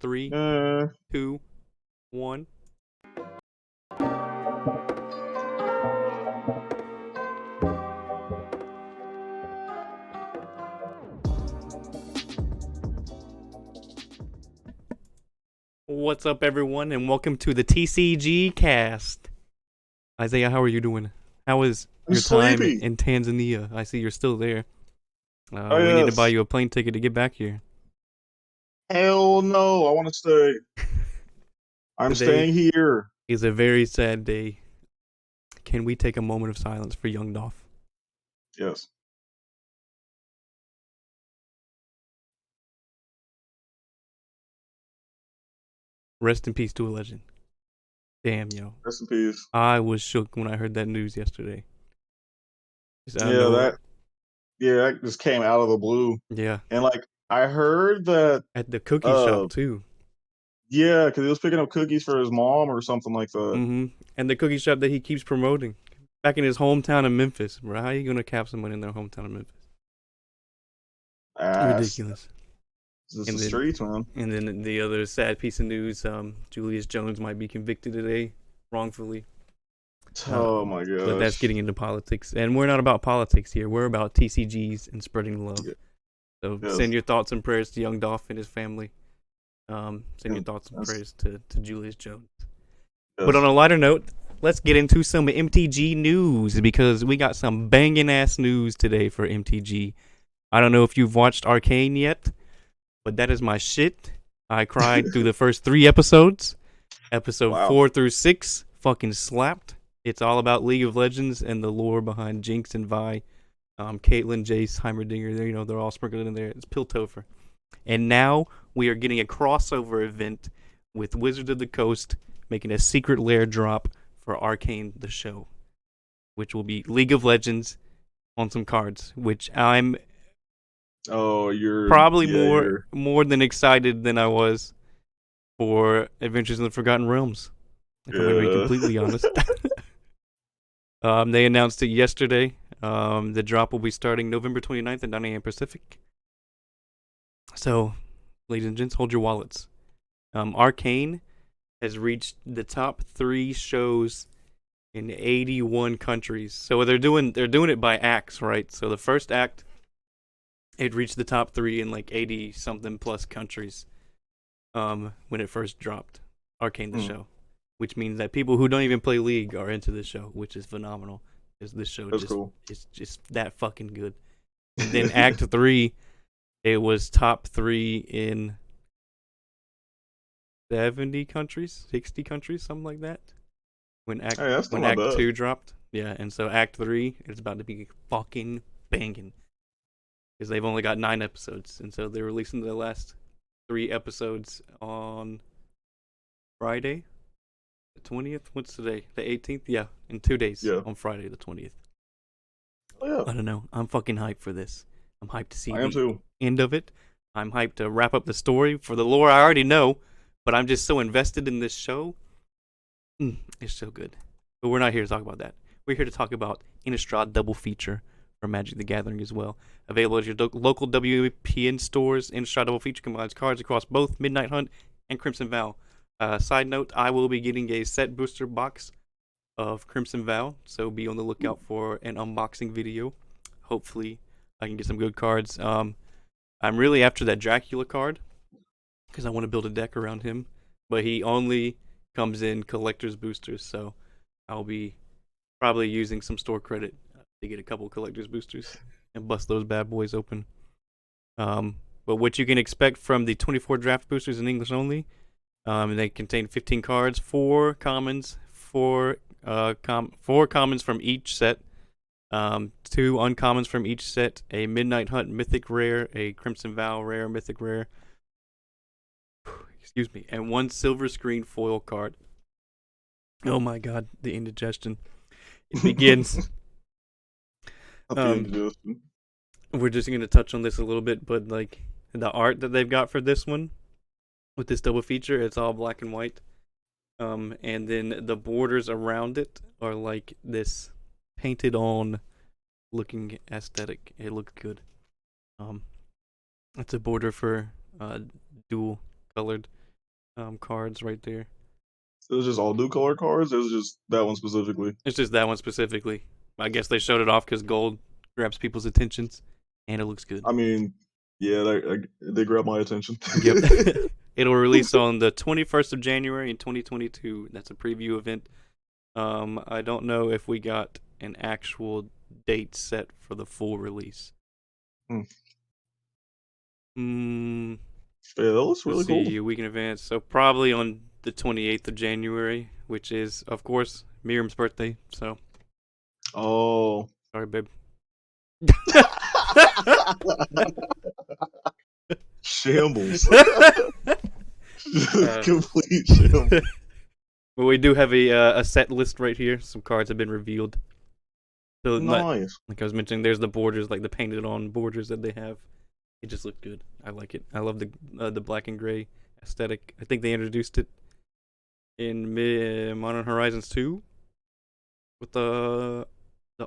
Three, two, one. What's up, everyone, and welcome to the TCG cast. Isaiah, how are you doing? How was your time in Tanzania? I see you're still there. We need to buy you a plane ticket to get back here. Hell no, I want to stay. I'm staying here. It's a very sad day. Can we take a moment of silence for Young Dolph? Yes. Rest in peace to a legend. Damn, yo. Rest in peace. I was shook when I heard that news yesterday. That just came out of the blue. Yeah. And I heard that at the cookie shop too. Yeah, because he was picking up cookies for his mom or something like that. Mm-hmm. And the cookie shop that he keeps promoting back in his hometown of Memphis. Bro, how are you gonna cap someone in their hometown of Memphis? Ridiculous. It's the streets, man. And then the other sad piece of news: Julius Jones might be convicted today wrongfully. Oh my gosh! But that's getting into politics, and we're not about politics here. We're about TCGs and spreading love. Yeah. So send your thoughts and prayers to Young Dolph and his family. Send your thoughts and prayers to Julius Jones. Yes. But on a lighter note, let's get into some MTG news because we got some banging ass news today for MTG. I don't know if you've watched Arcane yet, but that is my shit. I cried through the first 3 episodes. Episode 4 through 6 fucking slapped. It's all about League of Legends and the lore behind Jinx and Vi. Caitlyn, Jace, Heimerdinger, they're all sprinkled in there. It's Piltover. And now we are getting a crossover event with Wizards of the Coast making a Secret Lair drop for Arcane the show, which will be League of Legends on some cards, which I'm more than excited than I was for Adventures in the Forgotten Realms. If I'm going to be completely honest. They announced it yesterday. The drop will be starting November 29th at 9 a.m. Pacific. So, ladies and gents, hold your wallets. Arcane has reached the top 3 shows in 81 countries. So they're doing it by acts, right? So the first act, it reached the top 3 in 80 something plus countries. When it first dropped, Arcane the show, which means that people who don't even play League are into this show, which is phenomenal. Because this show is just that fucking good. And then Act 3, it was top 3 in 70 countries, 60 countries, something like that. When Act 2 dropped. Yeah, and so Act 3 is about to be fucking banging. Because they've only got 9 episodes. And so they're releasing the last 3 episodes on Friday. The 20th? What's today? The 18th? Yeah, in 2 days. Yeah. On Friday the 20th. Oh, yeah. I don't know. I'm fucking hyped for this. I'm hyped to see the end of it. I'm hyped to wrap up the story. For the lore, I already know, but I'm just so invested in this show. It's so good. But we're not here to talk about that. We're here to talk about Innistrad double feature for Magic the Gathering as well. Available at your local WPN stores. Innistrad double feature combines cards across both Midnight Hunt and Crimson Vow. Side note, I will be getting a set booster box of Crimson Vow, so be on the lookout for an unboxing video. Hopefully, I can get some good cards. I'm really after that Dracula card, because I want to build a deck around him, but he only comes in collector's boosters, so I'll be probably using some store credit to get a couple collector's boosters and bust those bad boys open. But what you can expect from the 24 draft boosters in English only, they contain 15 cards, 4 commons, 4 commons from each set, 2 uncommons from each set, a Midnight Hunt mythic rare, a Crimson Vow rare, mythic rare, excuse me, and 1 silver screen foil card. Oh my god, the indigestion. It begins. We're just going to touch on this a little bit, but the art that they've got for this one, with this double feature, it's all black and white. And then the borders around it are like this painted on looking aesthetic. It looks good. It's a border for dual colored cards right there. It was just all new color cards. It was just that one specifically. It's just that one specifically. I guess they showed it off because gold grabs people's attentions, and it looks good. I mean, yeah, they grabbed my attention. Yep. It'll release on the 21st of January in 2022. That's a preview event. I don't know if we got an actual date set for the full release. Yeah, that looks really cool. A week in advance. So probably on the 28th of January, which is, of course, Miriam's birthday. So. Oh. Sorry, babe. Shambles. Complete shambles. But we do have a set list right here. Some cards have been revealed. So nice. Like I was mentioning, there's the borders, like the painted on borders that they have. It just looked good. I like it. I love the black and gray aesthetic. I think they introduced it in Modern Horizons 2 with the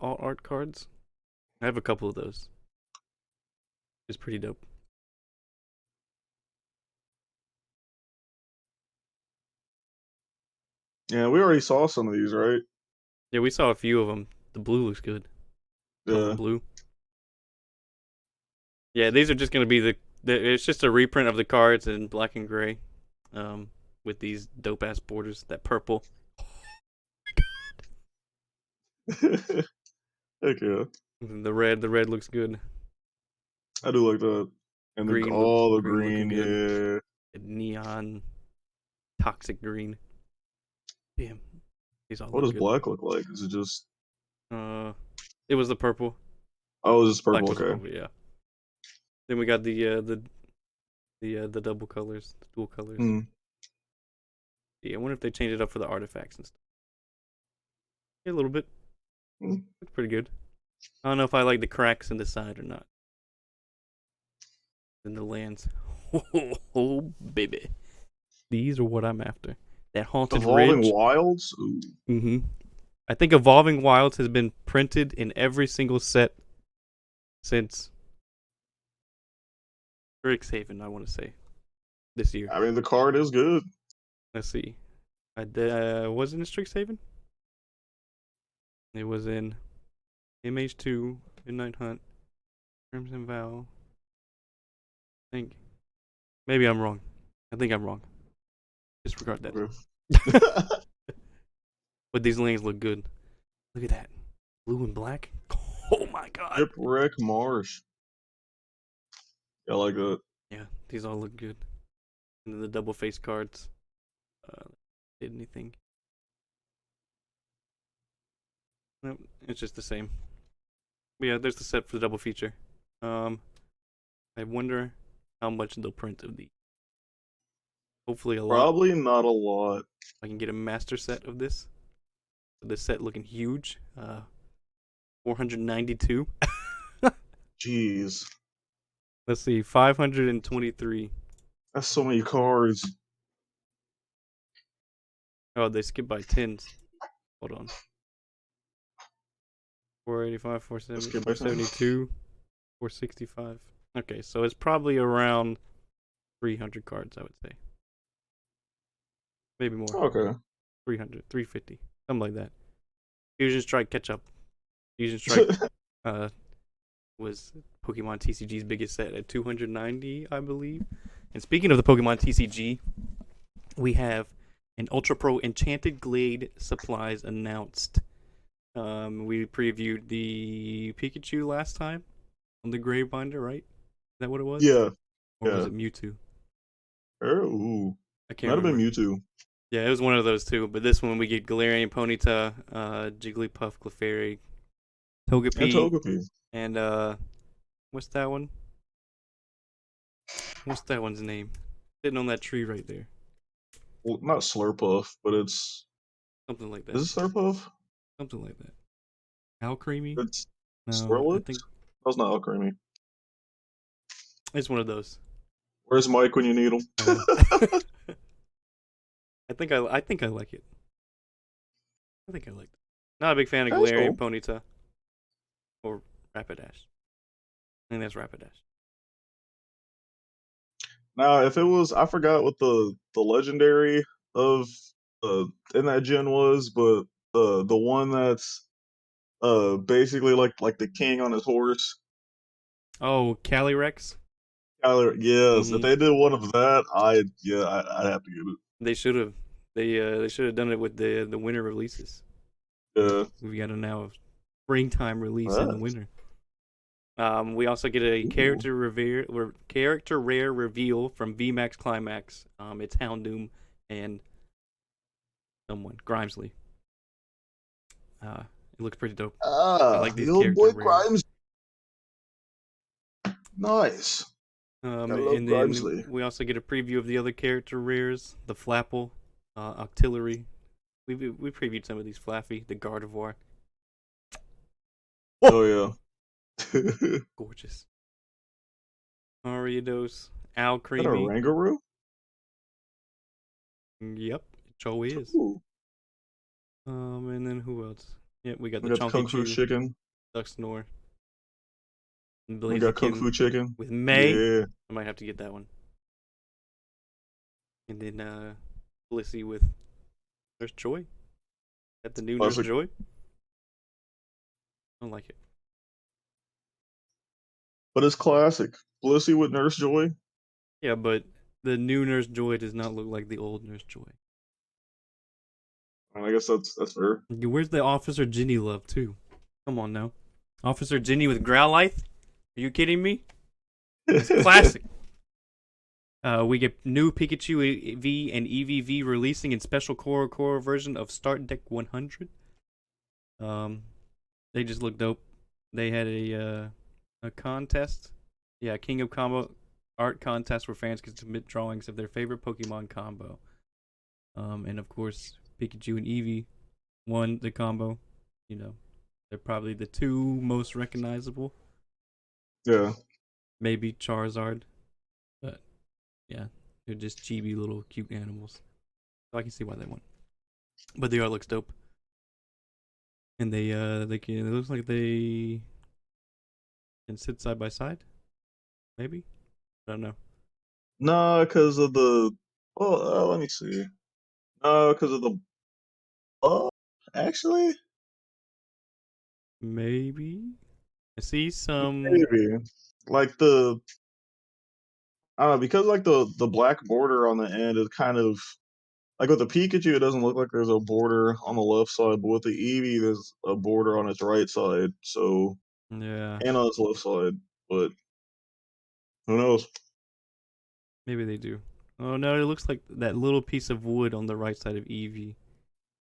alt art cards. I have a couple of those. It's pretty dope. Yeah, we already saw some of these, right? Yeah, we saw a few of them. The blue looks good. Yeah. Blue. Yeah, these are just gonna be it's just a reprint of the cards in black and gray, with these dope ass borders. That purple. Heck yeah. The red looks good. I do like that. And Green the green, yeah. Neon, toxic green. Damn. These all What does good. black look like? Is it just? It was the purple. Oh, it was just purple. Black was okay. Purple, yeah. Then we got the double colors, the dual colors. Yeah, I wonder if they changed it up for the artifacts and stuff. Yeah, a little bit. It's pretty good. I don't know if I like the cracks in the side or not. In the lands. Oh, baby. These are what I'm after. That haunted Evolving ridge. Wilds? Ooh. I think Evolving Wilds has been printed in every single set since Strixhaven, I want to say. This year. I mean, the card is good. Let's see. Was it in Strixhaven? It was in MH2, Midnight Hunt, Crimson Vow. I think. Maybe I'm wrong. I think I'm wrong. Disregard that. But these lanes look good. Look at that. Blue and black. Oh my god. Shipwreck Marsh. Yeah, I like that. Yeah, these all look good. And then the double face cards. Did anything? Nope, it's just the same. But yeah, there's the set for the double feature. I wonder how much they'll print of these. Hopefully a lot. Probably not a lot. I can get a master set of this. This set looking huge. 492. Jeez. Let's see, 523. That's so many cards. Oh, they skipped by tens. Hold on. 485, 470, 472, 465. Okay, so it's probably around 300 cards, I would say. Maybe more. Okay. 300, 350, something like that. Fusion Strike catch up. Fusion Strike was Pokemon TCG's biggest set at 290, I believe. And speaking of the Pokemon TCG, we have an Ultra Pro Enchanted Glade supplies announced. We previewed the Pikachu last time on the Grave Binder, right? Is that what it was? Yeah. Or was it Mewtwo? Ooh. I can't remember. Might have been Mewtwo. Yeah, it was one of those two. But this one we get Galarian, Ponyta, Jigglypuff, Clefairy, Togepi. And what's that one? What's that one's name? Sitting on that tree right there. Well, not Slurpuff, but it's something like that. Is it Slurpuff? Something like that. Alcremie? It's no, I think that's not Alcremie. It's one of those. Where's Mike when you need him? I think I like it. I think I like it. Not a big fan of Galarian, cool. Ponyta, or Rapidash. I think that's Rapidash. Now, if it was, I forgot what the legendary of in that gen was, but the one that's basically like the king on his horse. Oh, Calyrex. Tyler, yes, if Mm-hmm. they did one of that, I'd have to get it. They should have. They should have done it with the winter releases. Yeah. We've got a now springtime release in the Nice. winter. We also get a Ooh. character rare reveal from VMAX Climax. It's Houndoom and someone Grimesley. It looks pretty dope. I Ah, like the these old character boy rares. Grimes. Nice. Gotta love And then Grimesley. we also get a preview of the other character rares: the Flapple, Octillery. We previewed some of these. Flaffy, the Gardevoir. Oh, Oh yeah. Is gorgeous. Ariados, Al that a Creamy. Rangaroo? Yep, it sure is. Ooh. And then who else? Yep, we got We the got the Chonky Kung Fu Chew, Chicken. Ducksnore, and We got Kung Blaziken Fu Chicken. with May. Yeah. I might have to get that one. And then Blissey with Nurse Joy. Got the new Nurse Classic. Joy. I don't like it. But it's classic. Blissey with Nurse Joy. Yeah, but the new Nurse Joy does not look like the old Nurse Joy. I guess that's fair. Where's the Officer Ginny love too? Come on now, Officer Ginny with Growlithe. Are you kidding me? It's classic. We get new Pikachu V and EVV releasing in special core version of Start Deck 100. They just look dope. They had a contest, yeah, King of Combo art contest where fans could submit drawings of their favorite Pokemon combo. And of course Pikachu and Eevee won the combo. You know, they're probably the two most recognizable. Yeah. Maybe Charizard, but yeah, they're just chibi little cute animals. So I can see why they won. But the art looks dope, and they can. It looks like they can sit side by side. Maybe, I don't know. No, because of the. Well, let me see. No, because of the. Oh, actually, Maybe I see some. maybe like the. I don't know, because like the black border on the end is kind of like with the Pikachu, it doesn't look like there's a border on the left side, but with the Eevee, there's a border on its right side. So Yeah, and on its left side, but who knows? maybe they do. Oh no, it looks like that little piece of wood on the right side of Eevee,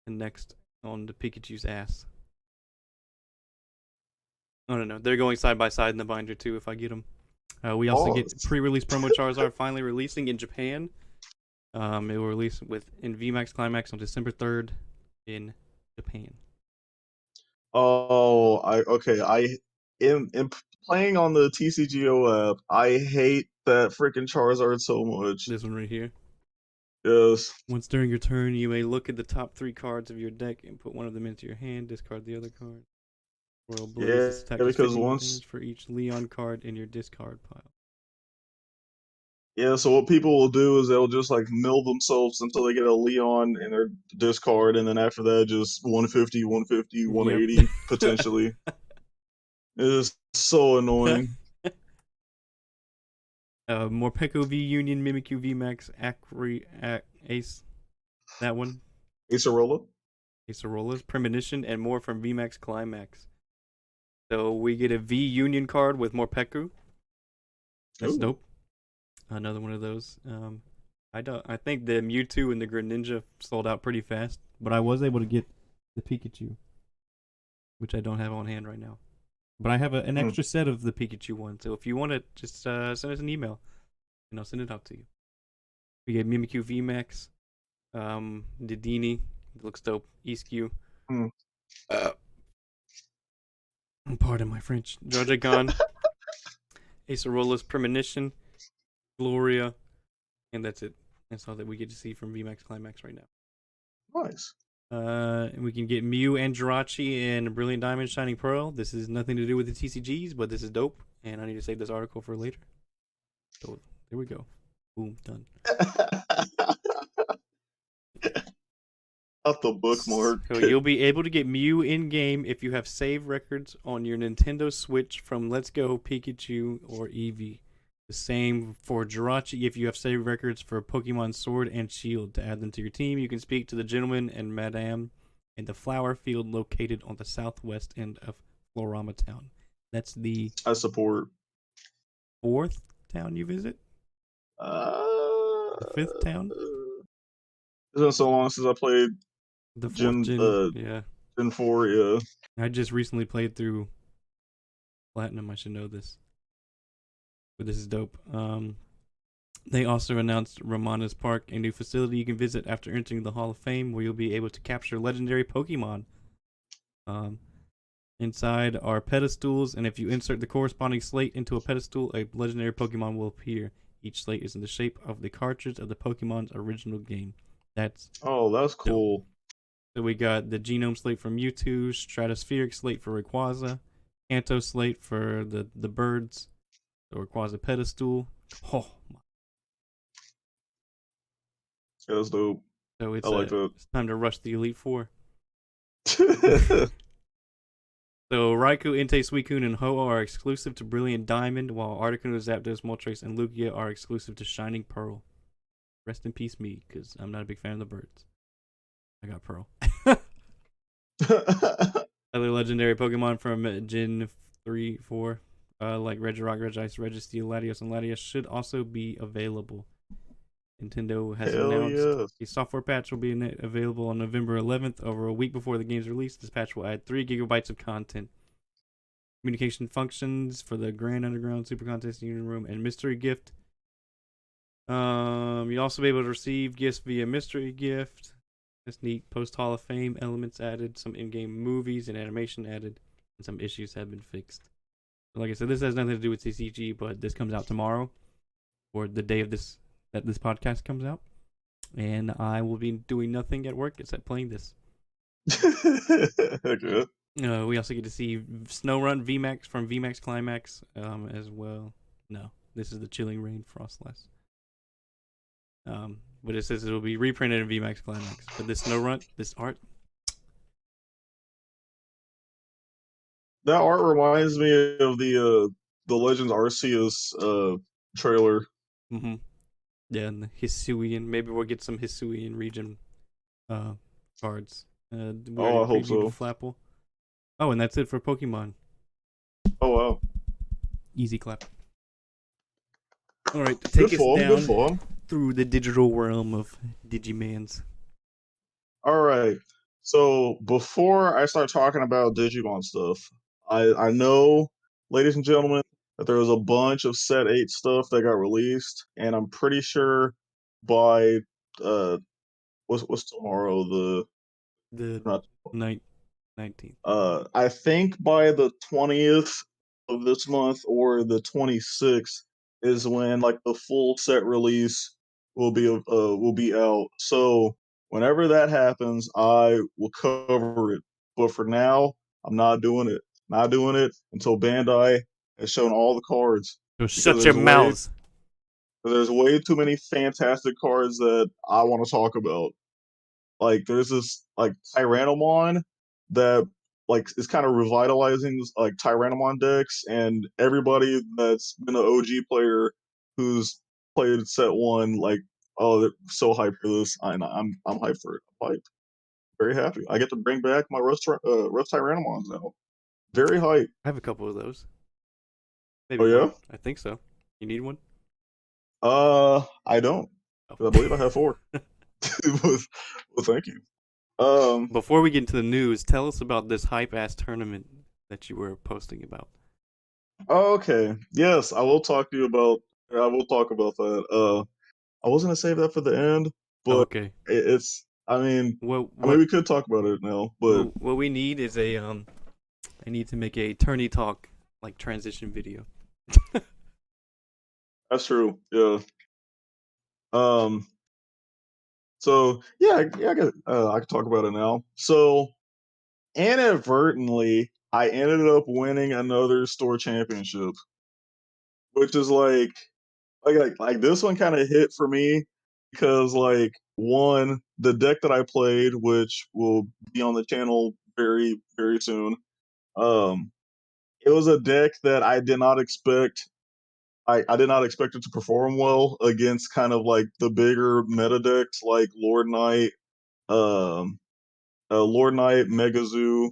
and next on the Pikachu's ass. Oh no, they're going side by side in the binder too. If I get them. We also get Pause. pre-release promo Charizard finally releasing in Japan. It will release in VMAX Climax on December 3rd in Japan. Oh, I okay. In playing on the TCGO app, I hate that freaking Charizard so much. This one right here. Yes. Once during your turn, you may look at the top 3 cards of your deck and put one of them into your hand. Discard the other card. Royal Blaze. Yeah, This attack does because 50 more once damage for each Leon card in your discard pile. yeah, so what people will do is they'll just like mill themselves until they get a Leon in their discard, and then after that, just 150, 150, Yep. 180 potentially. It is so annoying. Morpeko V Union, Mimikyu V Max, Ace. That one. Acerola? Acerolas, Premonition, and more from VMAX Climax. So we get a V Union card with Morpeko. That's Ooh. dope. Another one of those. I think the Mewtwo and the Greninja sold out pretty fast, but I was able to get the Pikachu, which I don't have on hand right now. But I have an Hmm. extra set of the Pikachu one, so if you want it, just send us an email, and I'll send it out to you. We get Mimikyu VMAX, Dedenne, looks dope. Easkew. Hmm. Pardon my French. Dragon, Acerola's Premonition, Gloria, and that's it. That's all that we get to see from VMAX Climax right now. Nice. And we can get Mew and Jirachi and Brilliant Diamond Shining Pearl. This is nothing to do with the TCGs, but this is dope, and I need to save this article for later. So there we go. Boom, done. Not the bookmark. So you'll be able to get Mew in game if you have save records on your Nintendo Switch from Let's Go Pikachu or Eevee. The same for Jirachi if you have save records for Pokemon Sword and Shield. To add them to your team, you can speak to the gentleman and madame in the flower field located on the southwest end of Florama Town. That's the I support. 4th town you visit? The 5th town? It's been so long since I played The 4th Gen gen. Yeah. Gen 4, yeah. I just recently played through Platinum. I should know this. But this is dope. They also announced Ramana's Park, a new facility you can visit after entering the Hall of Fame, where you'll be able to capture legendary Pokemon. Inside are pedestals, and if you insert the corresponding slate into a pedestal, a legendary Pokemon will appear. Each slate is in the shape of the cartridge of the Pokemon's original game. That's that's cool. Dope. So we got the Genome Slate for Mewtwo, Stratospheric Slate for Rayquaza, Kanto Slate for the birds, the Rayquaza pedestal. Oh my. Yeah, that's dope. So I like that. it's time to rush the Elite Four. So Raikou, Entei, Suicune, and Ho-Oh are exclusive to Brilliant Diamond, while Articuno, Zapdos, Moltres, and Lugia are exclusive to Shining Pearl. Rest in peace, me, because I'm not a big fan of the birds. I got Pearl. Other legendary Pokemon from Gen 3, 4, like Regirock, Regice, Registeel, Latios, and Latias should also be available. Nintendo has announced a software patch will be available on November 11th, over a week before the game's release. This patch will add 3 gigabytes of content. Communication functions for the Grand Underground, Super Contest, Union Room, and Mystery Gift. You'll also be able to receive gifts via Mystery Gift. That's neat. Post Hall of Fame elements added, some in-game movies and animation added, and some issues have been fixed. Like I said, this has nothing to do with TCG, but this comes out tomorrow, or the day of this podcast comes out, and I will be doing nothing at work except playing this. Okay. We also get to see Snowrun VMAX from VMAX Climax as well. No, this is the Chilling Rain Frostless. But it says it will be reprinted in VMAX Climax. But this Snowrun, this art. That art reminds me of the Legends Arceus trailer. Mm-hmm. Yeah, and the Hisuian. Maybe we'll get some Hisuian region cards. We already I hope previewed so. Flapple. Oh, and that's it for Pokemon. Oh wow. Easy clap. All right, take us down through the digital realm of Digimans. All right. So before I start talking about Digimon stuff, I know, ladies and gentlemen, that there was a bunch of Set 8 stuff that got released, and I'm pretty sure by what's tomorrow? The Not 19th. I think by the 20th of this month or the 26th is when like the full set release will be out. So whenever that happens, I will cover it. But for now, I'm not doing it. Not doing it until Bandai has shown all the cards. So Because shut your mouths. There's way too many fantastic cards that I want to talk about. Like there's this like Tyrannomon that like is kind of revitalizing like Tyrannomon decks, and everybody that's been an OG player who's played set one, like, oh, they're so hyped for this. I'm hyped for it. I'm hyped. Very happy. I get to bring back my Rust Tyrannomons now. Very hyped. I have a couple of those. Oh Maybe one. yeah. I think so. You need one? I don't. Oh. I believe I have 4. well, thank you. Before we get into the news, tell us about this hype ass tournament that you were posting about. Okay. Yes, I will talk to you about. I will talk about that. I was gonna save that for the end, Oh, but okay. it's. What I mean, we could talk about it now, but what we need is a I need to make a tourney talk like transition video. that's true. Yeah. Um. So yeah, I could talk about it now. So inadvertently, I ended up winning another store championship, which is like like this one kind of hit for me because like one, the deck that I played, which will be on the channel very very soon, um, it was a deck that I did not expect. I did not expect it to perform well against kind of like the bigger meta decks like um, Lord Knight, Megazoo,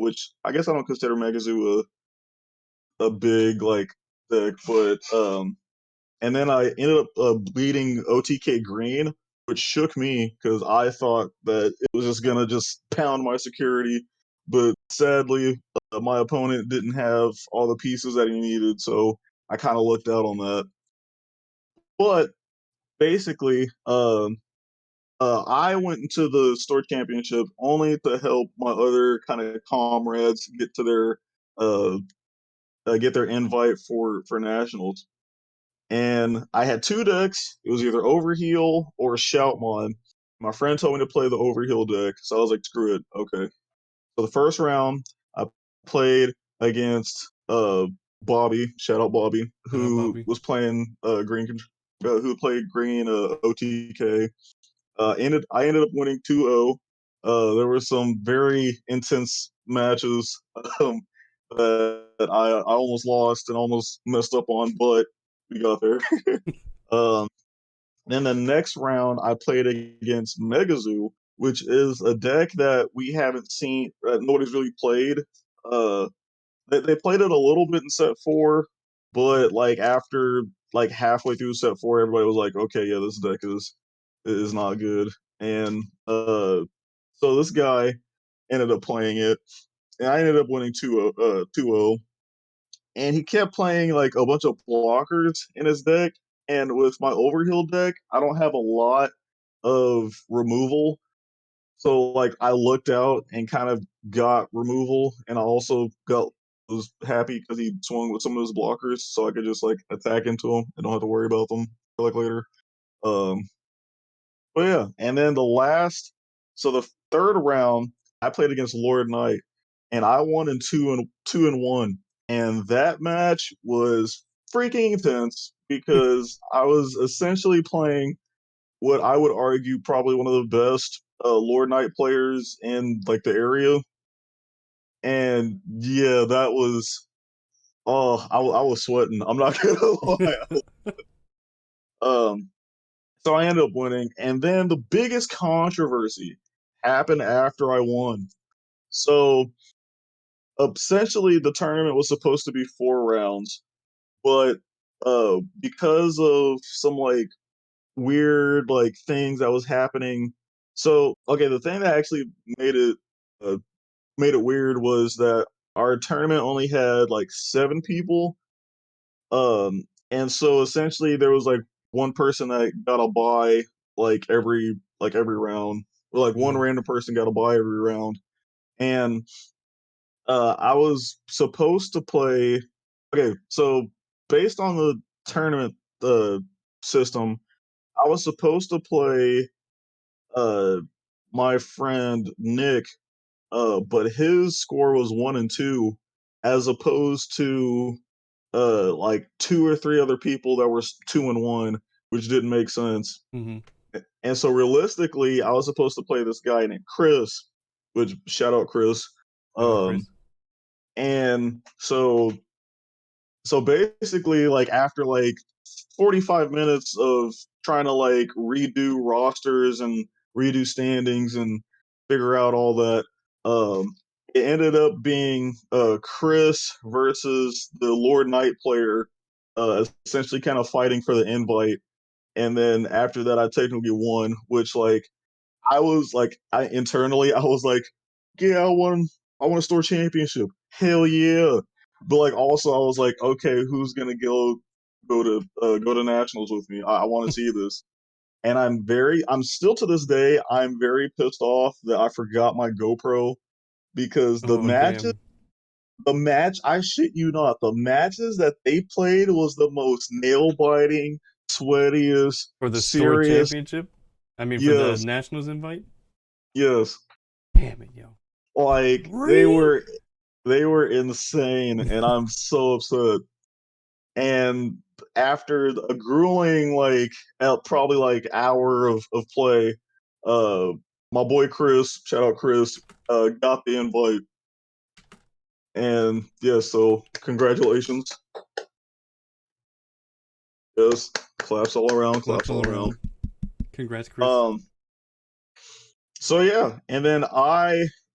which I guess I don't consider Megazoo a big like deck, but and then I ended up bleeding OTK green, which shook me because I thought that it was just gonna just pound my security. But sadly, my opponent didn't have all the pieces that he needed, so I kind of looked out on that. But basically, I went into the store championship only to help my other kind of comrades uh, get their invite for nationals. And I had two decks. It was either Overheal or Shoutmon. My friend told me to play the Overheal deck, so I was like, screw it. Okay. So the first round, I played against Bobby, shout out Bobby, Shout out who Bobby. was playing who played green OTK. I ended up winning 2-0. There were some very intense matches um, that I almost lost and almost messed up on, but we got there. Um, then the next round, I played against Megazoo, which is a deck that we haven't seen, nobody's really played. Uh, they played it a little bit in set four, but like after like halfway through set four, everybody was like, okay, yeah, this deck is not good. And so this guy ended up playing it, and I ended up winning 2-0. And he kept playing like a bunch of blockers in his deck. And with my overheal deck, I don't have a lot of removal. So like I looked out and kind of got removal, and I also got was happy because he swung with some of his blockers, so I could just like attack into them and don't have to worry about them like later. Um, but yeah, and then so the third round, I played against Lord Knight, and I won in two and one, and that match was freaking intense because I was essentially playing what I would argue probably one of the best Lord Knight players in like the area, and yeah, that was I was sweating. I'm not gonna lie. Um, so I ended up winning, and then the biggest controversy happened after I won. So essentially, the tournament was supposed to be 4 rounds, but because of some like weird like things that was happening. So okay, the thing that actually made it uh, made it weird was that our tournament only had like 7 people, and so essentially there was like one person that got a buy like every round, or like one Mhm. random person got a buy every round, and I was supposed to play. Okay, so based on the tournament uh, system, I was supposed to play uh my friend Nick, but his score was 1 and 2, as opposed to like two or three other people that were 2 and 1, which didn't make sense. Mhm. And so realistically, I was supposed to play this guy named Chris, which shout out Chris. Shout out Um, Chris. and so basically, like after like 45 minutes of trying to like redo rosters and redo standings and figure out all that, it ended up being Chris versus the Lord Knight player, essentially kind of fighting for the invite. And then after that, I technically won, which like I was like, I was like, yeah, I won a store championship. Hell yeah. But like also I was like, okay, who's gonna go to nationals with me? I want to see this. And I'm still to this day, I'm very pissed off that I forgot my GoPro because Oh damn. the match, I shit you not, the matches that they played was the most nail biting, sweatiest, For the store serious. championship? I mean for the Yes, nationals invite? yes. Damn it, yo. Like Three? they were insane, and I'm so upset. And after a grueling probably hour of play, uh my boy Chris, shout out Chris, got the invite. And yeah, so congratulations. Yes, claps all around, Claps claps all all around. around. Congrats, Chris. Um, so yeah, and then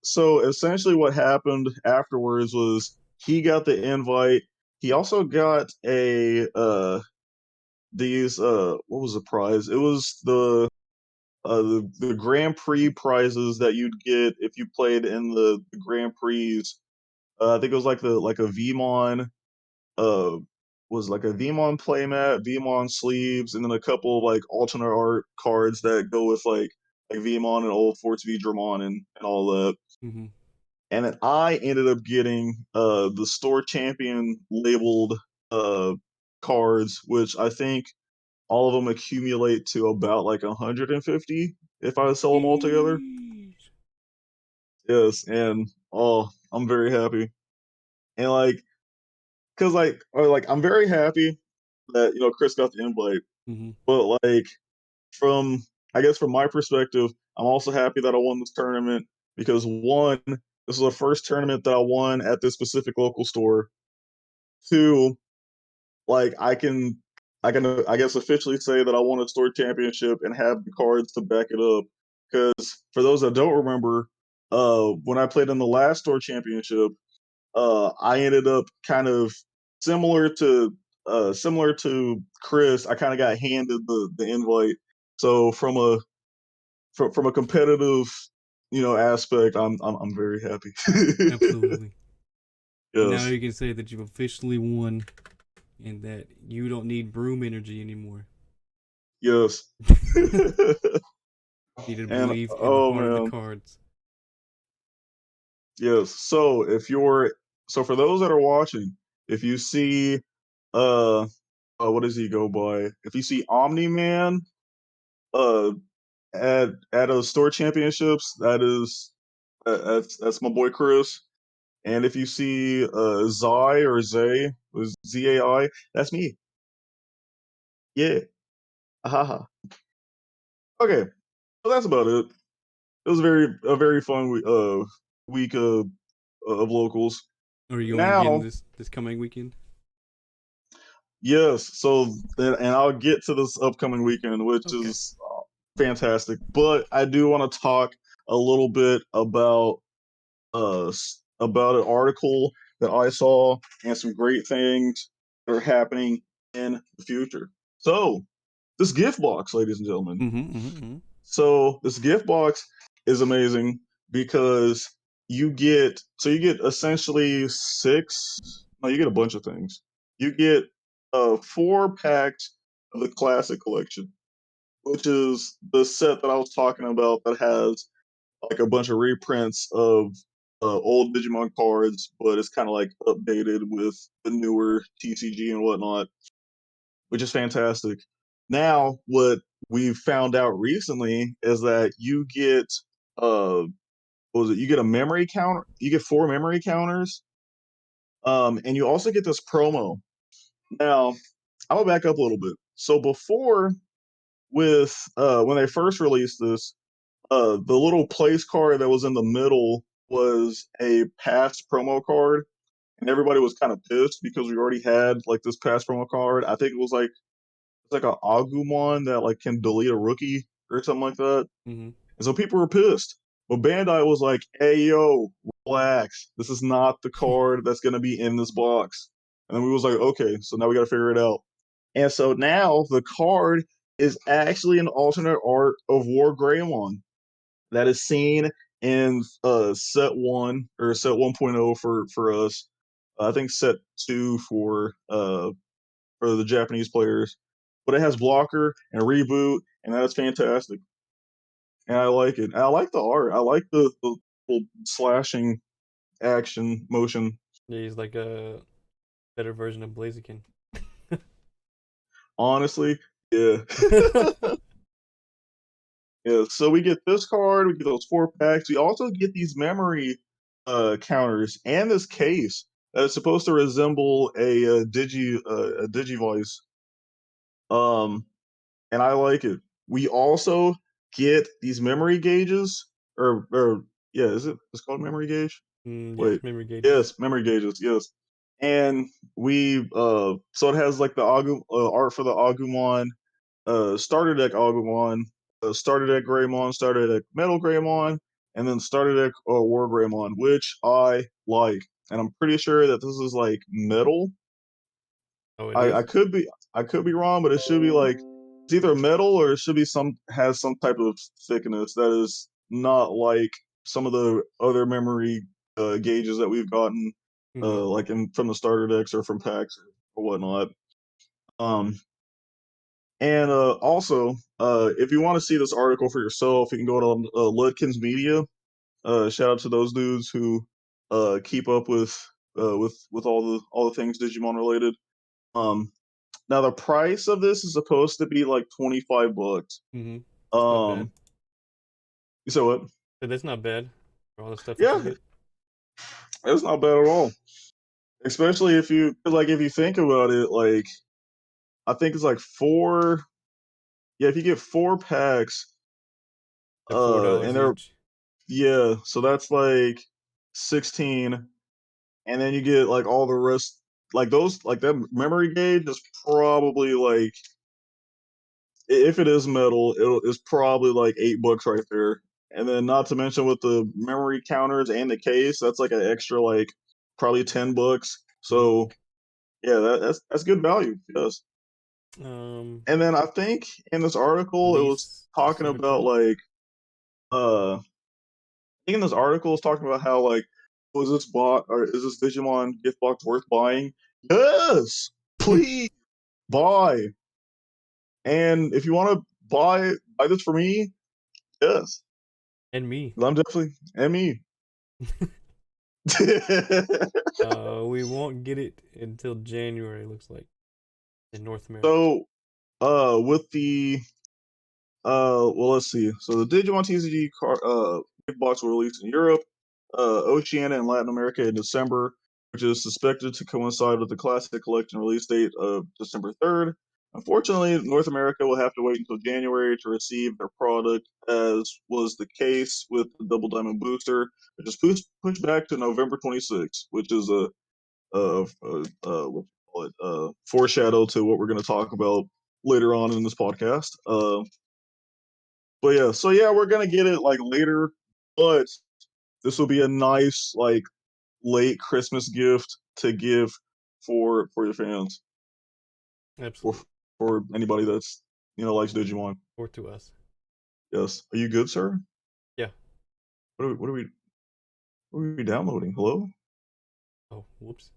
so essentially what happened afterwards was he got the invite. He also got a these what was the prize? It was the Grand Prix prizes that you'd get if you played in the Grand Prix. I think it was like a VMon uh was like a Vmon playmat, Vmon sleeves, and then a couple of like alternate art cards that go with like Vmon and old Forts V Dramon and all that. Mm-hmm. And then I ended up getting the store champion labeled uh cards, which I think all of them accumulate to about like 150 if I sell them all together. Jeez. Yes, and oh, I'm very happy. And cause I'm very happy that Chris got the invite. Mm-hmm. But from I guess from my perspective, I'm also happy that I won this tournament because one, this is the first tournament that I won at this specific local store. Two, like I can I guess officially say that I won a store championship and have the cards to back it up. Because for those that don't remember, when I played in the last store championship, I ended up kind of similar to similar to Chris. I kind of got handed the invite. So from a competitive aspect, I'm very happy. Absolutely. Now Yes, you can say that you've officially won and that you don't need broom energy anymore. yes, You need to and believe in the oh heart of the man, cards. yes. So for those that are watching, if you see uh, what does he go by? If you see Omni Man uh at a store championships, that's my boy Chris. And if you see Zai or Zay, was Zai, that's me. Yeah. Haha. Okay. So that's about it. It was a very fun week of locals. Are you going again Now, this coming weekend? yes. So and I'll get to this upcoming weekend, which Okay. is fantastic. But I do want to talk a little bit about an article that I saw and some great things that are happening in the future. So this gift box, ladies and gentlemen. Mm-hmm. Mm-hmm. So this gift box is amazing because you get essentially six. No, you get a bunch of things. You get 4 packs of the classic collection, which is the set that I was talking about that has like a bunch of reprints of old Digimon cards, but it's kind of like updated with the newer TCG and whatnot, which is fantastic. Now, what we've found out recently is that you get uh what was it? You get a memory counter. You get 4 memory counters, and you also get this promo. Now, I'm gonna back up a little bit. So before, with when they first released this, the little place card that was in the middle was a past promo card, and everybody was kind of pissed because we already had like this past promo card. I think it was like it's like a Agumon that like can delete a rookie or something like that. Mm-hmm. And so people were pissed. But Bandai was like, "Hey yo, relax. This is not the card that's gonna be in this box." And then we was like, "Okay, so now we got to figure it out." And so now the card is actually an alternate art of War Greymon that is seen in set 1 or set 1.0 for us. I think set 2 for the Japanese players. But it has blocker and reboot, and that's fantastic. And I like it. And I like the art. I like the little slashing action motion. Yeah, he's like a better version of Blaziken. Honestly, yeah. Yeah. So we get this card, we get those 4 packs. We also get these memory counters and this case. that is supposed to resemble a Digivice. Um, and I like it. We also get these memory gauges, or yeah, is it? It's called memory gauge. Yeah, Wait, memory gauges. yes, memory gauges, yes. And we so it has like the art for the Agumon, starter deck Agumon, starter deck Greymon, starter deck Metal Greymon, and then starter deck War Greymon, which I like. And I'm pretty sure that this is like metal. Oh, it I is? could be wrong, but it should be like it's either metal or it should be has some type of thickness that is not like some of the other memory gauges that we've gotten, Mm-hmm. like from the starter decks or from packs or whatnot. Um, and also, if you want to see this article for yourself, you can go to Ludkins Media. Shout out to those dudes who keep up with all the things Digimon related. Um, Now the price of this is supposed to be like $25. Mm-hmm. That's not bad. Um, you said what? But that's not bad for all the stuff that you Yeah, get. it's not bad at all. Especially if you like if you think about it, like I think it's like four. Yeah, if you get 4 packs, At $4 and they're each. yeah, so that's like 16, and then you get like all the rest, like those, like that memory gauge is probably like if it is metal, it's probably like $8 right there. And then not to mention with the memory counters and the case, that's like an extra like probably $10. Mm. So yeah, that's good value. Yes. Um, And then I think in this article it was Release talking about specifically. like I think in this article it's talking about how like was this bot or is this Digimon gift box worth buying? Yes, please buy. And if you want to buy this for me, yes. And me. I'm definitely me. We won't get it until January, looks like, in North America. So, with the well, let's see. So the Digimon TCG big box will release in Europe, Oceania, and Latin America in December, which is suspected to coincide with the Classic Collection release date of December 3rd. Unfortunately, North America will have to wait until January to receive their product, as was the case with the Double Diamond Booster, which is pushed back to November 26th, which is what you call it, foreshadow to what we're going to talk about later on in this podcast. But yeah, so yeah, we're gonna get it like later, but this will be a nice like late Christmas gift to give for your fans or Absolutely. for anybody that's likes Digimon. Or to us. Yes, are you good, sir? Yeah. What are we downloading? Hello. Oh, whoops.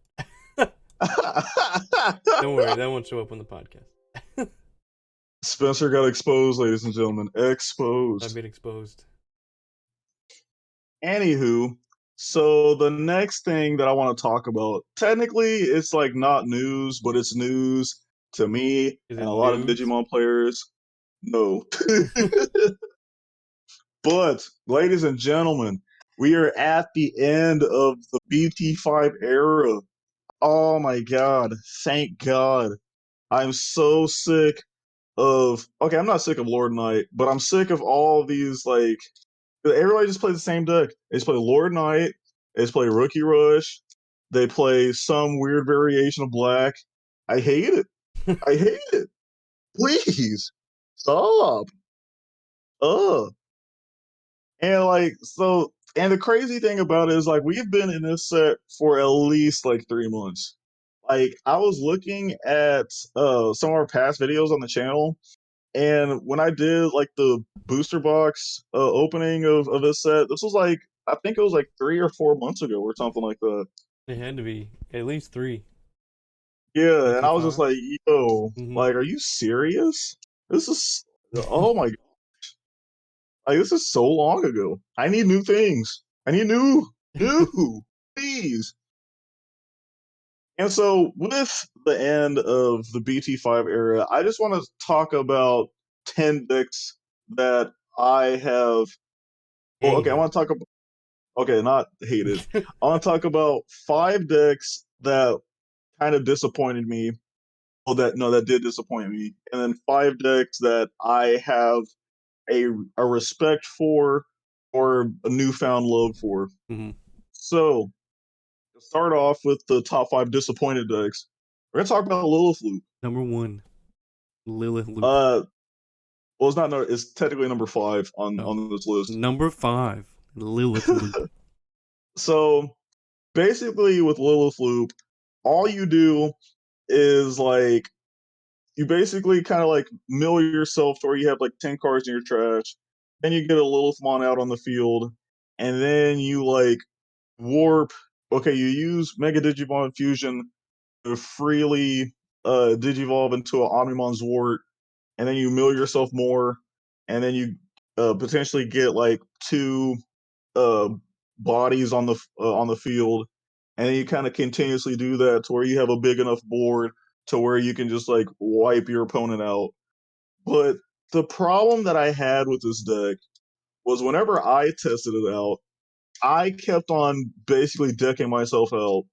Don't worry, that won't show up on the podcast. Spencer got exposed, ladies and gentlemen. I've Exposed. been exposed. Anywho, so the next thing that I want to talk about, technically, it's like not news, but it's news to me Is and it a lot of nudes? Digimon players. No. But, ladies and gentlemen, we are at the end of the BT5 era. Oh my god. Thank God. I'm so sick of. Okay, I'm not sick of Lord Knight, but I'm sick of all these, like, everybody just plays the same deck. They just play Lord Knight. They just play Rookie Rush. They play some weird variation of Black. I hate it. I hate it. Please stop. Ugh. And like so, and the crazy thing about it is like we've been in this set for at least like 3 months. Like I was looking at some of our past videos on the channel, and when I did like the booster box opening of this set, this was like I think it was like 3 or 4 months ago or something like that. It had to be at least three. Yeah, and I was just BT5. like, yo, Mm-hmm. like, are you serious? This is oh my, like this is so long ago. I need new things. I need new, please. And so with the end of the BT5 era, I just want to talk about 10 decks that I have. Well, okay, I Hated. want to talk about. Okay, not hated. I want to talk about 5 decks that kind of disappointed me. Well, that did disappoint me, and then 5 decks that I have a respect for or a newfound love for. Hmm. So to start off with the top 5 disappointed decks, we're gonna talk about Lilith Loop. Number one, Lilith Loop. Uh, well, it's not. No, it's technically number 5 Oh, on this list. number five, Lilith Loop. So basically, with Lilith Loop, all you do is like you basically kind of like mill yourself to where you have like 10 cards in your trash. Then you get a Lilithmon out on the field, and then you like warp. Okay, you use Mega Digimon Fusion to freely Digivolve into an Omnimon Zwart, and then you mill yourself more, and then you potentially get like two uh, bodies on the field, and then you kind of continuously do that to where you have a big enough board to where you can just like wipe your opponent out. But the problem that I had with this deck was whenever I tested it out, I kept on basically decking myself out,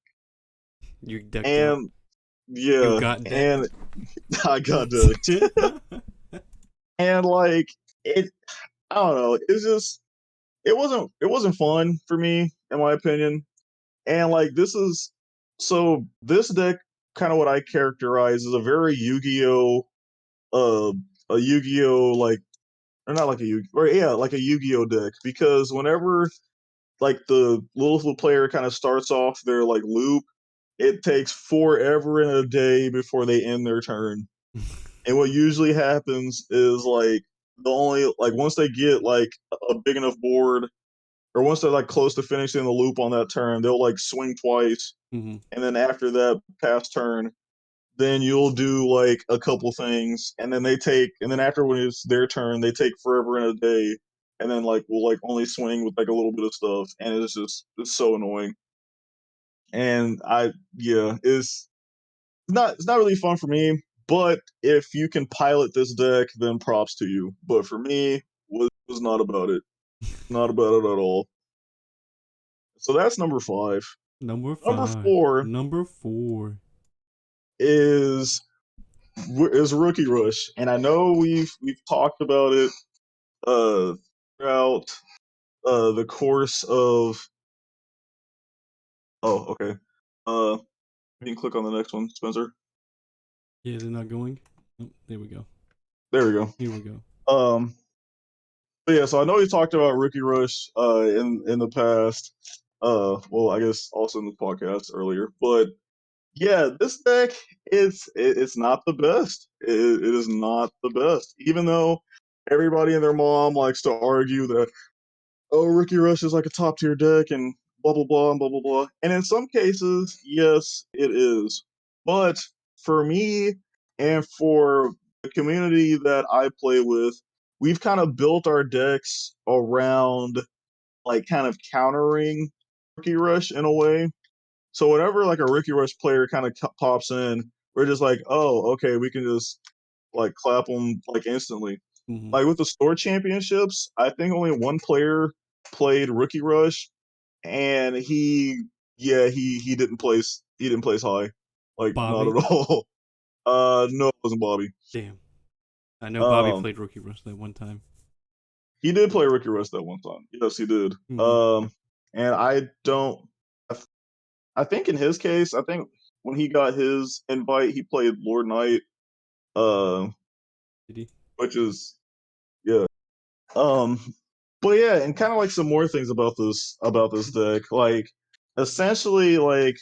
You decked out. and You yeah, got decked. and I got decked, and like it, I don't know, it's just it wasn't fun for me in my opinion. And like this deck, kind of what I characterize as a very Yu-Gi-Oh, uh, a Yu-Gi-Oh like or not like a Yu or yeah like a Yu-Gi-Oh deck, because whenever like the little player kind of starts off their like loop, it takes forever and a day before they end their turn. And what usually happens is like the only like once they get like a big enough board, or once they're like close to finishing the loop on that turn, they'll like swing twice, Hmm. and then after that past turn, then you'll do like a couple things, and then after when it's their turn, they take forever and a day, and then like we'll like only swing with like a little bit of stuff, and it's so annoying. And it's not really fun for me. But if you can pilot this deck, then props to you. But for me, was not about it. Not about it at all. So that's number 5. Number Number five. 4 Number four. is Rookie Rush, and I know we've talked about it uh, throughout the course of. Oh, okay. Uh, you can click on the next one, Spencer. Yeah, they're not going. Oh, there we go. There we go. Here we go. Um, but yeah, so I know we talked about Rookie Rush in the past. Well, I guess also in the podcast earlier, but yeah, this deck it's not the best. It is not the best, even though everybody and their mom likes to argue that, oh, Rookie Rush is like a top tier deck and blah blah blah and blah blah blah. And in some cases, yes, it is. But for me and for the community that I play with, we've kind of built our decks around like kind of countering Rookie Rush in a way. So whenever like a Rookie Rush player kind of pops in, we're just like, oh, okay, we can just like clap them like instantly. Hmm. Like with the store championships, I think only one player played Rookie Rush, and he didn't place high, like not Bobby. at all. No, it wasn't Bobby. Damn. I know Bobby Um, played Rookie Rush that one time. he did play Rookie Rush that one time. Yes, he did. Hmm. And I don't. I think in his case, I think when he got his invite, he played Lord Knight, uh, Did he? which is yeah. Um, but yeah, and kind of like some more things about this deck, like essentially like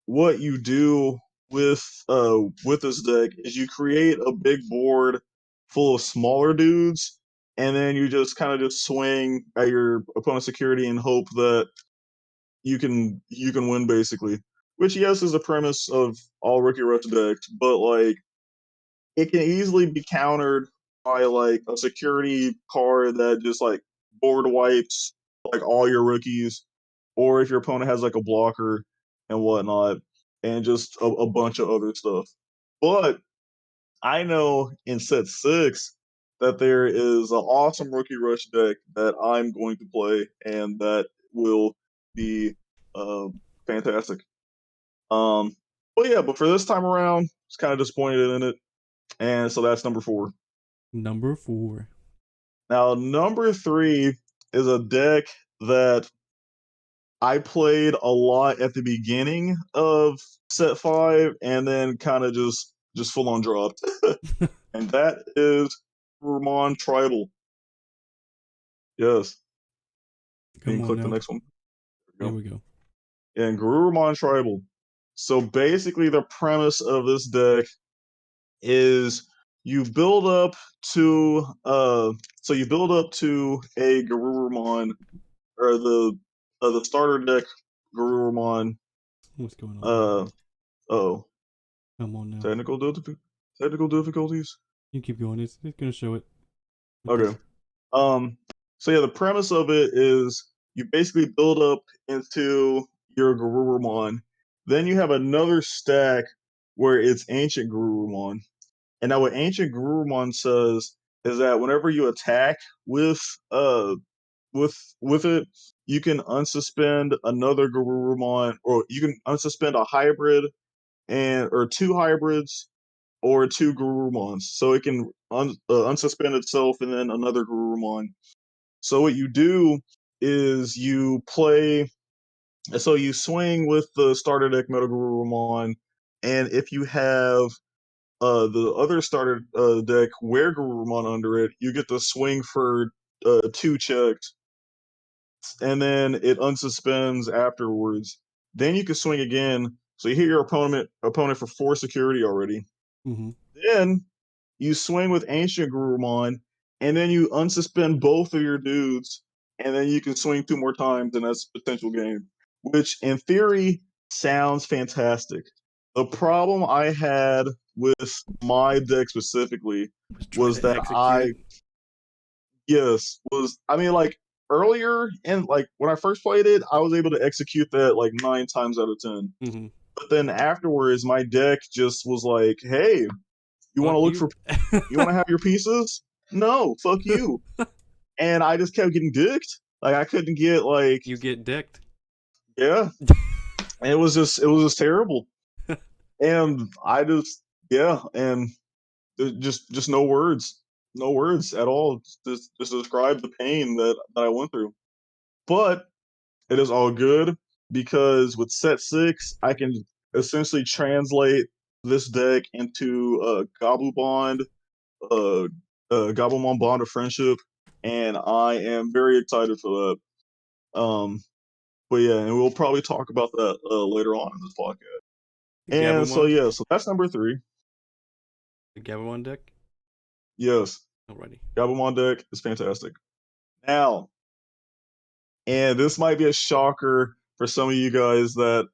what you do with this deck is you create a big board full of smaller dudes, and then you just kind of just swing at your opponent's security and hope that you can win basically. Which yes is the premise of all Rookie Rush decks, but like it can easily be countered by like a security card that just like board wipes like all your rookies, or if your opponent has like a blocker and whatnot, and just a bunch of other stuff. But I know in set 6 that there is an awesome Rookie Rush deck that I'm going to play, and that will be uh, fantastic. Um, but yeah, but for this time around, it's kind of disappointed in it, and so that's number 4. Number 4. Now, number 3 is a deck that I played a lot at the beginning of set 5, and then kind of just full on dropped, and that is Ramon Tribal. Yes, you Come can on click the now. next one. There Here we we go. go. And Garurumon Tribal. So basically, the premise of this deck is you build up to you build up to a Garurumon, or the starter deck Garurumon. What's going on here? uh oh Come on now. technical technical difficulties. You keep going. It's gonna show it with Okay. this. um so yeah, the premise of it is you basically build up into your Garurumon, then you have another stack where it's ancient Garurumon. And now what Ancient Garurumon says is that whenever you attack with uh with it, you can unsuspend another Garurumon, or you can unsuspend a hybrid, and or two hybrids, or two Garurumons. So it can unsuspend itself and then another Garurumon. So what you do is you play, so you swing with the starter deck Meta Garurumon, and if you have the other starter deck Were-Garurumon under it, you get to swing for 2 checks, and then it unsuspends afterwards. Then you can swing again, so you hit your opponent for 4 security already. Mm-hmm. Then you swing with Ancient Garurumon, and then you unsuspend both of your dudes, and then you can swing 2 more times, and that's potential game. Which, in theory, sounds fantastic. The problem I had with my deck specifically Was try was to that execute it. I mean, like, earlier, and like when I first played it, I was able to execute that like 9 times out of 10. Mm-hmm. But then afterwards, my deck just was like, "Hey, you want to Fuck look you. for you want to have your pieces? No, fuck you." And I just kept getting dicked. Like, I couldn't get, like, You get decked. yeah, and it was just terrible. And I just, yeah, and just no words, no words at all, just to describe the pain that I went through. But it is all good, because with set 6, I can essentially translate this deck into uh, Gabumon Bond of Friendship, and I am very excited for that. But yeah, and we'll probably talk about that later on in this podcast. And so Gabumon. yeah, so that's number 3. The Gabumon deck. Yes, Alrighty. Gabumon deck is fantastic. Now, and this might be a shocker for some of you guys that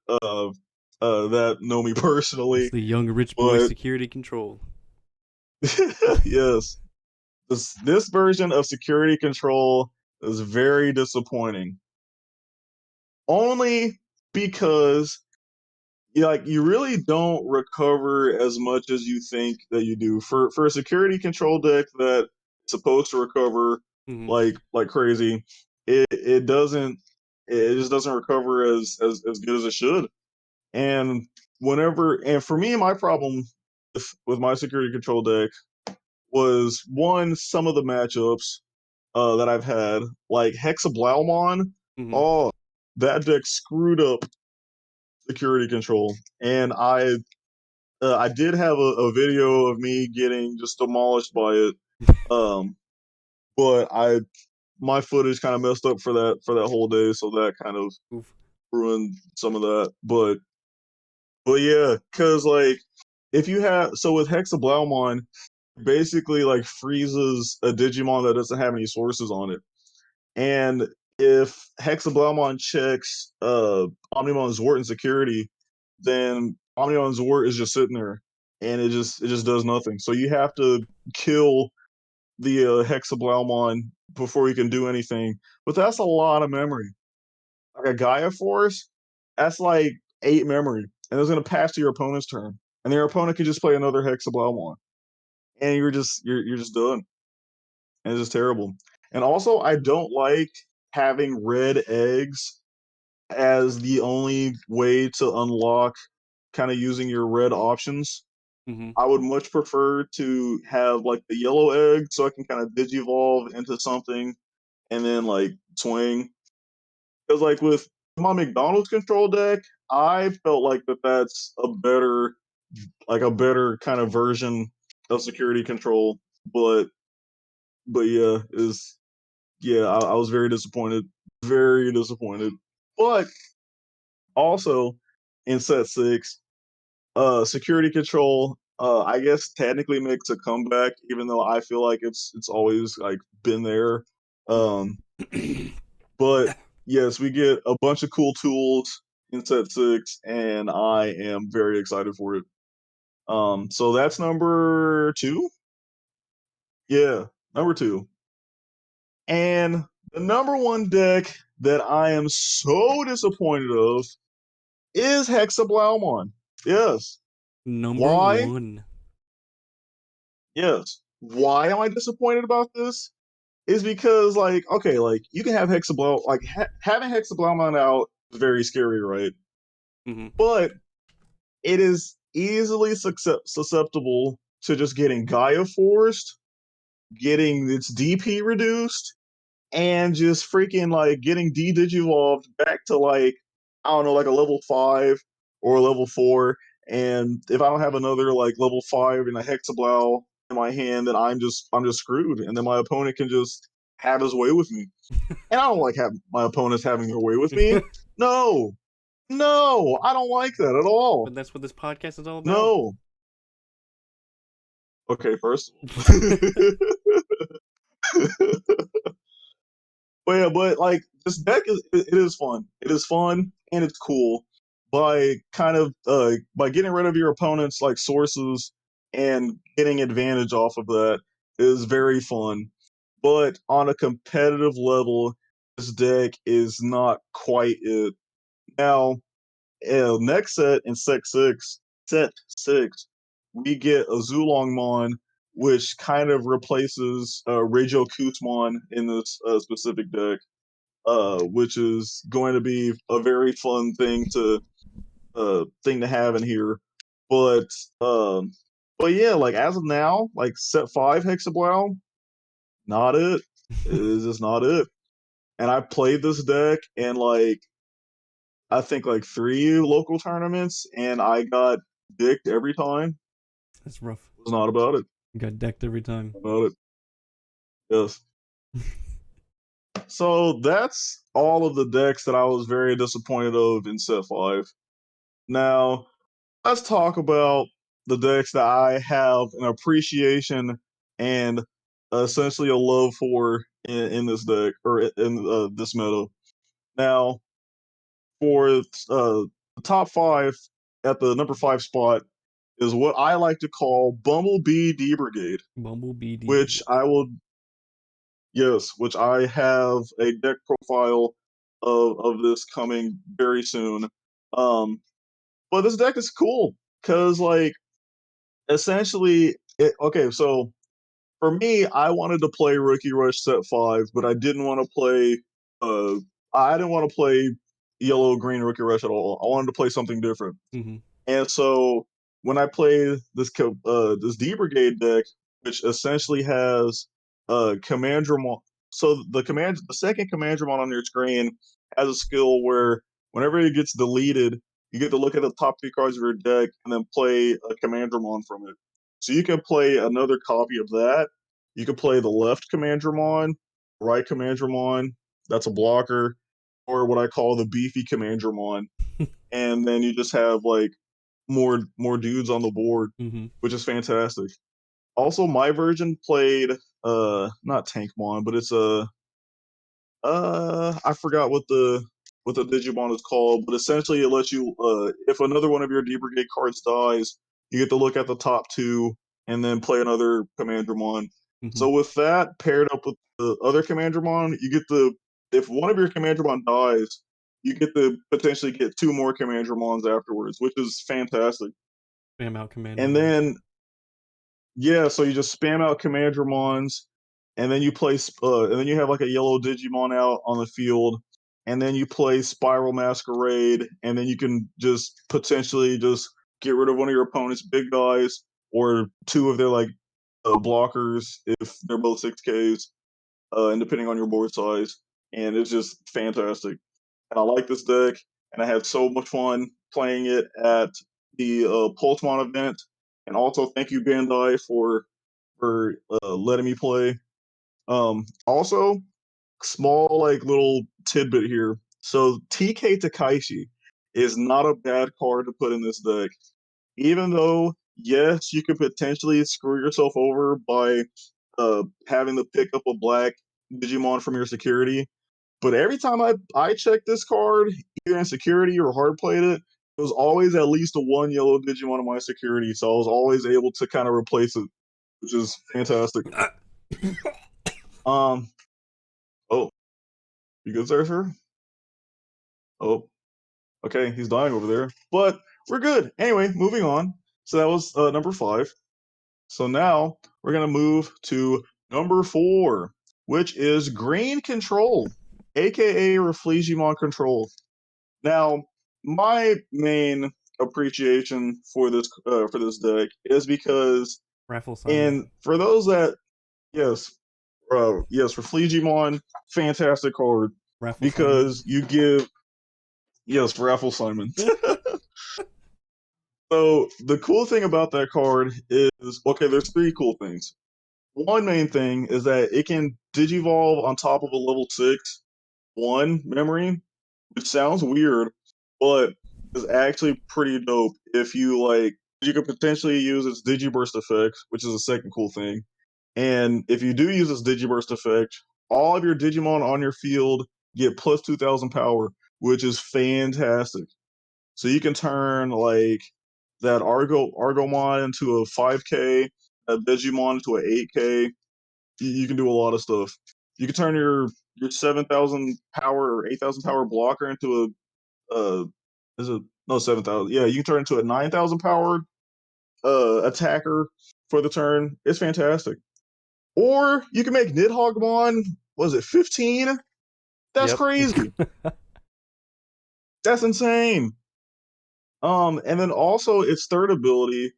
know me It's personally, the young rich boy but security control. yes, this version of Security Control is very disappointing. Only because you really don't recover as much as you think that you do for a Security Control deck that's supposed to recover Mm-hmm. like crazy. It doesn't, it just doesn't recover as good as it should. And for me, my problem with my Security Control deck was, one, some of the matchups that I've had, like Hexablaumon. Mm-hmm. Oh, that deck screwed up Security Control, and I did have a video of me getting just demolished by it. Um, but my footage kind of messed up for that whole day, so that kind of Oof. ruined some of that. But yeah, cause like, if you have, so with Hexablaumon, basically like freezes a Digimon that doesn't have any sources on it. And if Hexablaumon checks Omnimon Zwart in security, then Omnimon Zwart is just sitting there, and it just does nothing. So you have to kill the Hexablaumon before you can do anything. But that's a lot of memory. Like a Gaia Force, that's like 8 memory, and it's gonna pass to your opponent's turn, and your opponent can just play another Hexablaumon, and you're just done. And it's just terrible. And also, I don't like having red eggs as the only way to unlock kind of using your red options. Mm-hmm. I would much prefer to have like the yellow egg so I can kind of digivolve into something and then like swing. Because like with my McDonald's control deck, I felt like that's a better kind of version of security control. But yeah, is yeah, I was very disappointed. But also in set six, security control, I guess technically makes a comeback, even though I feel like it's always like been there. Um, but yes, we get a bunch of cool tools in set six, and I am very excited for it. So that's number two. Yeah, number two. And the number one deck that I am so disappointed of is Hexablaumon. Yes. Number Why? one. Yes. Why am I disappointed about this? Is because like okay, like you can have having Hexablaumon out is very scary, right? Mm-hmm. But it is easily susceptible to just getting Gaia forced, getting its DP reduced, and just freaking like getting de-digivolved back to like I don't know, like a level 5 or a level 4. And if I don't have another like level 5 and a Hexablow in my hand, then I'm just screwed. And then my opponent can just have his way with me. And I don't like having my opponents having their way with me. No, no, I don't like that at all. But that's what this podcast is all about. No. Okay, first. But yeah, but like this deck it is fun. It is fun and it's cool by kind of by getting rid of your opponent's like sources and getting advantage off of that is very fun. But on a competitive level, this deck is not quite it. Now, next set six, we get a Zulongmon, which kind of replaces Regio Kutemon in this specific deck, which is going to be a very fun thing to have in here. But um, but yeah, like as of now, like set five Hexablow, not it. It is just not it. And I played this deck in like I think like three local tournaments, and I got dicked every time. That's rough. It was not about it. You got decked every time. About it. Yes. So that's all of the decks that I was very disappointed of in set five. Now, let's talk about the decks that I have an appreciation and essentially a love for in this deck or in this meta. Now, for the top five at the number five spot is what I like to call Bumblebee D Brigade, Bumblebee D which Brigade. I will which I have a deck profile of this coming very soon. Um, but this deck is cool because like essentially okay, so for me, I wanted to play Rookie Rush set five, but I didn't want to play I didn't want to play yellow green Rookie Rush at all. I wanted to play something different. Mm-hmm. And so when I play this D Brigade deck, which essentially has Commandramon, so the second Commandramon on your screen has a skill where whenever it gets deleted, you get to look at the top two cards of your deck and then play a Commandramon from it. So you can play another copy of that. You can play the left Commandramon, right Commandramon, that's a blocker, or what I call the beefy Commandramon. And then you just have like more dudes on the board, Mm-hmm. which is fantastic. Also, my version played not Tankmon, but it's a I forgot what the Digimon is called, but essentially it lets you if another one of your D Brigade cards dies, you get to look at the top two and then play another Commandramon. Mm-hmm. So with that paired up with the other Commandramon, you get the if one of your Commandramon dies, you get to potentially get two more Commandramons afterwards, which is fantastic. Spam out Commander And Mons. then yeah, so you just spam out Commandramons, and then and then you have like a yellow Digimon out on the field, and then you play Spiral Masquerade, and then you can just potentially just get rid of one of your opponent's big guys or two of their like blockers if they're both 6Ks, and depending on your board size. And it's just fantastic. And I like this deck, and I had so much fun playing it at the Pulsemon event. And also, thank you Bandai for letting me play. Also, small like little tidbit here. So TK Takaishi is not a bad card to put in this deck, even though yes, you could potentially screw yourself over by having to pick up a black Digimon from your security. But every time I checked this card, either in security or hard played it, it was always at least a one yellow Digimon in my security, so I was always able to kind of replace it, which is fantastic. Um, oh, you good there, sir? Oh, okay, he's dying over there, but we're good. Anyway, moving on. So that was number 5. So now we're gonna move to number 4, which is Green Control, aka Reflegimon Control. Now, my main appreciation for this deck is because, Raffle Simon. and for those that yes, yes, for Fleegimon, fantastic card Raffle Simon. because you give yes, Raffle Simon. So the cool thing about that card is okay. There's 3 cool things. One main thing is that it can digivolve on top of a level 6 1 memory, which sounds weird, but is actually pretty dope. If you like, you could potentially use its Digiburst effect, which is the second cool thing. And if you do use this Digiburst effect, all of your Digimon on your field get plus 2,000 power, which is fantastic. So you can turn like that Argomon into a 5K, a Digimon into an 8K. You can do a lot of stuff. You can turn your 7,000 power or 8,000 power blocker into a is it no 7,000? Yeah, you can turn into a 9,000 powered attacker for the turn. It's fantastic. Or you can make Nidhoggmon. Was it 15? That's Yep. crazy. That's insane. And then also its third ability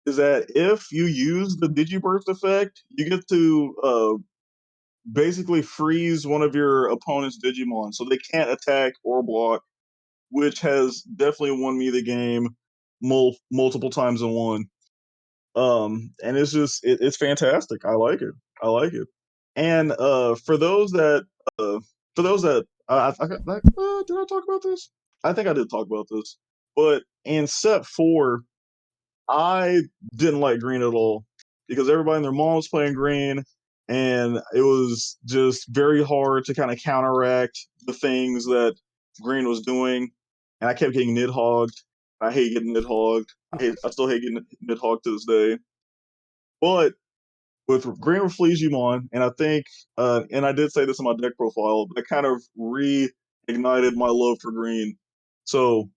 is that if you use the Digiburst effect, you get to basically freeze one of your opponent's Digimon, so they can't attack or block, which has definitely won me the game multiple times in one. And it's just it's fantastic. I like it. I like it. And uh, for those that did I talk about this? I think I did talk about this. But in set 4, I didn't like green at all because everybody and their mom was playing green, and it was just very hard to kind of counteract the things that green was doing. And I kept getting nidhogged. I hate getting nidhogged. I still hate getting nidhogged to this day. But with green Reflegimon, and I think, and I did say this in my deck profile, that kind of reignited my love for green. So,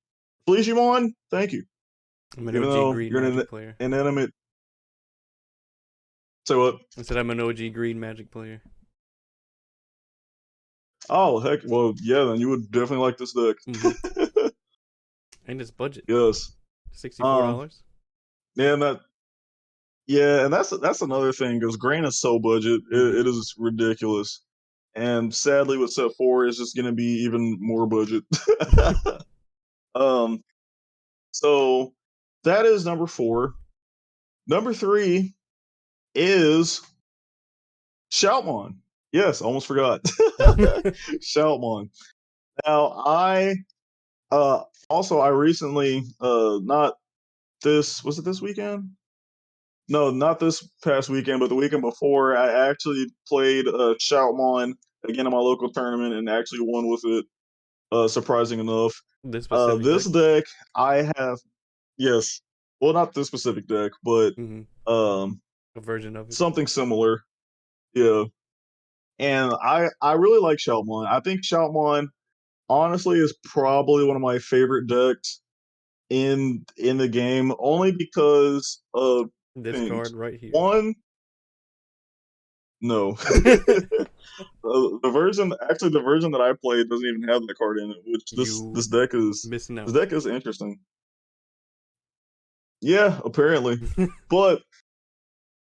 Reflegimon, thank you. I'm an Even OG though green you're Magic player. an inanimate. Say what? I said I'm an OG green Magic player. Oh heck, well yeah, then you would definitely like this deck. Mm-hmm. And it's budget, Yes. $64. Um. Yeah, and that. Yeah, and that's another thing because grain is so budget, Mm-hmm. it is ridiculous. And sadly, with set 4, it's just going to be even more budget. um. So that is number 4. Number 3 is Shoutmon. Yes, almost forgot. Shoutmon. Now I recently not this was it this weekend? No, not this past weekend, but the weekend before, I actually played Shoutmon again in my local tournament and actually won with it. Surprising enough, This specific this deck. deck I have yes, well not this specific deck, but Mm-hmm. um A version of it. something similar. Yeah, and I really like Shoutmon. I think Shoutmon honestly is probably one of my favorite decks in the game, only because of This things. card right here. One, no. The version that I played doesn't even have that card in it, which You this deck is missing this out. deck is interesting. Yeah, apparently. But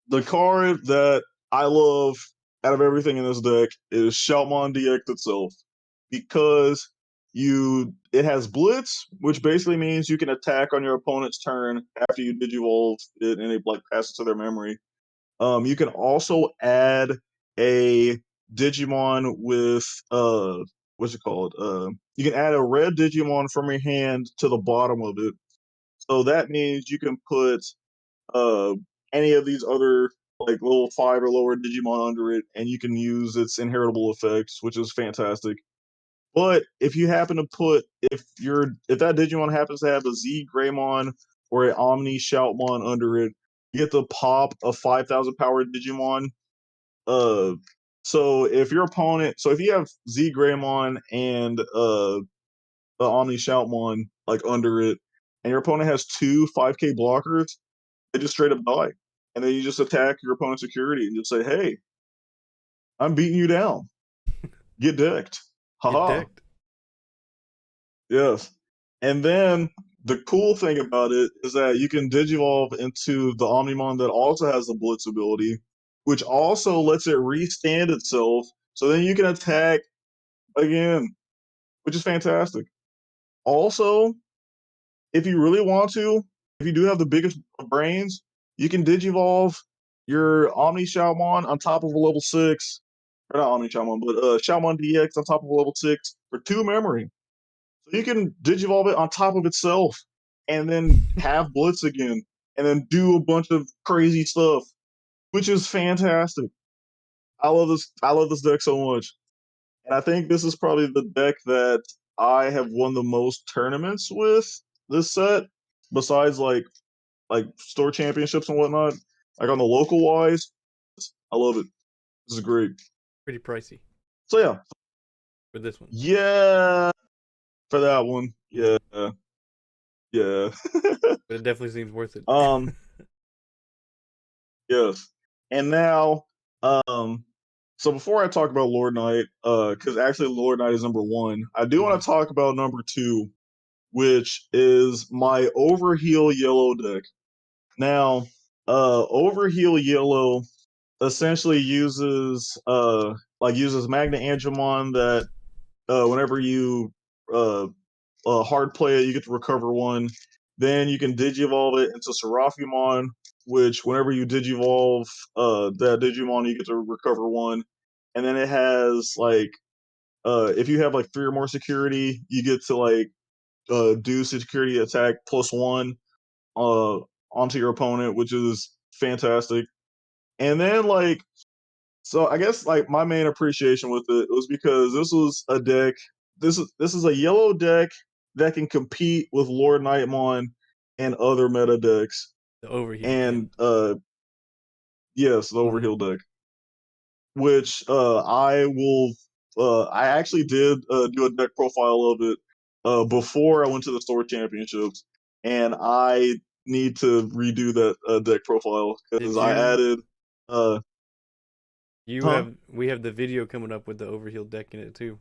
the card that I love out of everything in this deck is Shoutmon DX itself because it has Blitz, which basically means you can attack on your opponent's turn after you digivolve it and it like passes to their memory. You can also add a Digimon with what's it called? You can add a red Digimon from your hand to the bottom of it. So that means you can put uh any of these other like level 5 or lower Digimon under it, and you can use its inheritable effects, which is fantastic. But if you happen to put if that Digimon happens to have a Z Greymon or an Omni Shoutmon under it, you get to pop a 5,000 power Digimon. Uh, so if you have Z Greymon and the Omni Shoutmon like under it, and your opponent has two 5K blockers, they just straight up die. And then you just attack your opponent's security and just say, "Hey, I'm beating you down. Get decked." Get Haha. decked. Yes. And then the cool thing about it is that you can digivolve into the Omnimon that also has the Blitz ability, which also lets it restand itself. So then you can attack again, which is fantastic. Also, if you really want to, if you do have the biggest brains, you can digivolve your Omni Shaomon on top of a level 6. Or not Omni Shaomon, but Shaomon DX on top of a level 6 for 2 memory. So you can digivolve it on top of itself and then have Blitz again and then do a bunch of crazy stuff, which is fantastic. I love this deck so much. And I think this is probably the deck that I have won the most tournaments with this set, besides like store championships and whatnot. Like on the local wise, I love it. This is great. Pretty pricey So yeah, for this one. yeah, for that one, Mm. yeah, yeah. But it definitely seems worth it. um, yes. And now, um, so before I talk about Lord Knight, because actually Lord Knight is number one, I do Hmm. want to talk about number two, which is my Overheal Yellow deck. Now, Overheal Yellow essentially uses Magna Angemon that whenever you uh, hard play it, you get to recover one. Then you can digivolve it into Seraphimon, which whenever you digivolve that Digimon, you get to recover one. And then it has like if you have like three or more security, you get to like do security attack +1 uh onto your opponent, which is fantastic. And then like so I guess like my main appreciation with it was because this was a deck. This is a yellow deck that can compete with Lord Nightmon and other meta decks. The overheal can. And yes, the Hmm. Overheal deck, which I actually did do a deck profile of it before I went to the store championships, and I need to redo that deck profile because Did I you? added uh You huh have. We have the video coming up with the overheal deck in it too.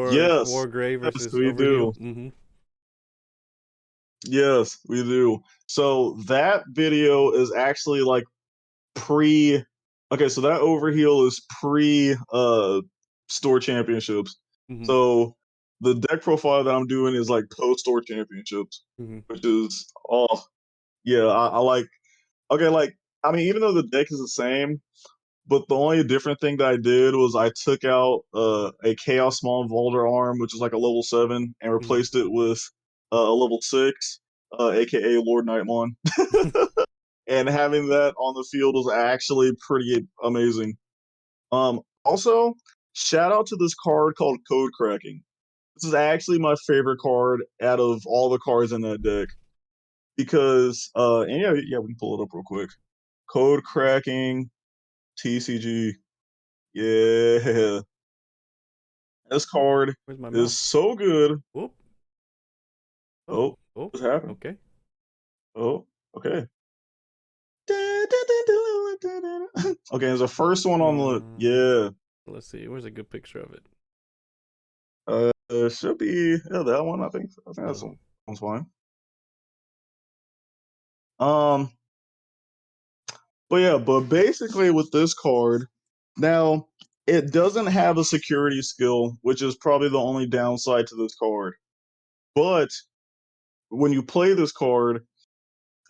It's yes, War Gray yes, versus we do. overheal. Hmm. Yes, we do. So that video is actually like pre okay, so that Overheal is pre store championships. Hmm. So the deck profile that I'm doing is like post store championships, Hmm. which is oh yeah, I like okay, like I mean even though the deck is the same, but the only different thing that I did was I took out a Chaos Small Volder arm, which is like a level 7, and Hmm. replaced it with a level 6, aka Lord Nightmon. And having that on the field was actually pretty amazing. Also, shout out to this card called Code Cracking. This is actually my favorite card out of all the cards in that deck because and yeah, we can pull it up real quick. Code Cracking TCG. Yeah, this card Where's my is mouse? so good. Whoop. Oh. Oh, Oh. what's happening? Okay. Oh, okay. Okay, there's a first one on the Um. yeah. Let's see. Where's a good picture of it? Should be that one. I think that's Mm. one's fine. Um, but yeah, but basically with this card, now it doesn't have a security skill, which is probably the only downside to this card. But when you play this card,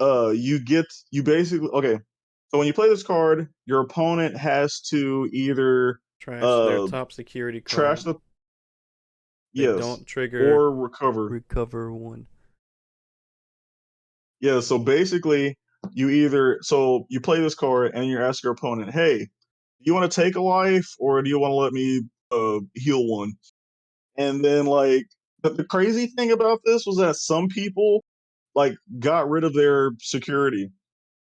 you basically okay. So when you play this card, your opponent has to either Trash their uh top security trash card. the They yes don't trigger or recover. recover one. Yeah, so basically you play this card and you ask your opponent, "Hey, do you want to take a life or do you want to let me heal one?" And then like the crazy thing about this was that some people like got rid of their security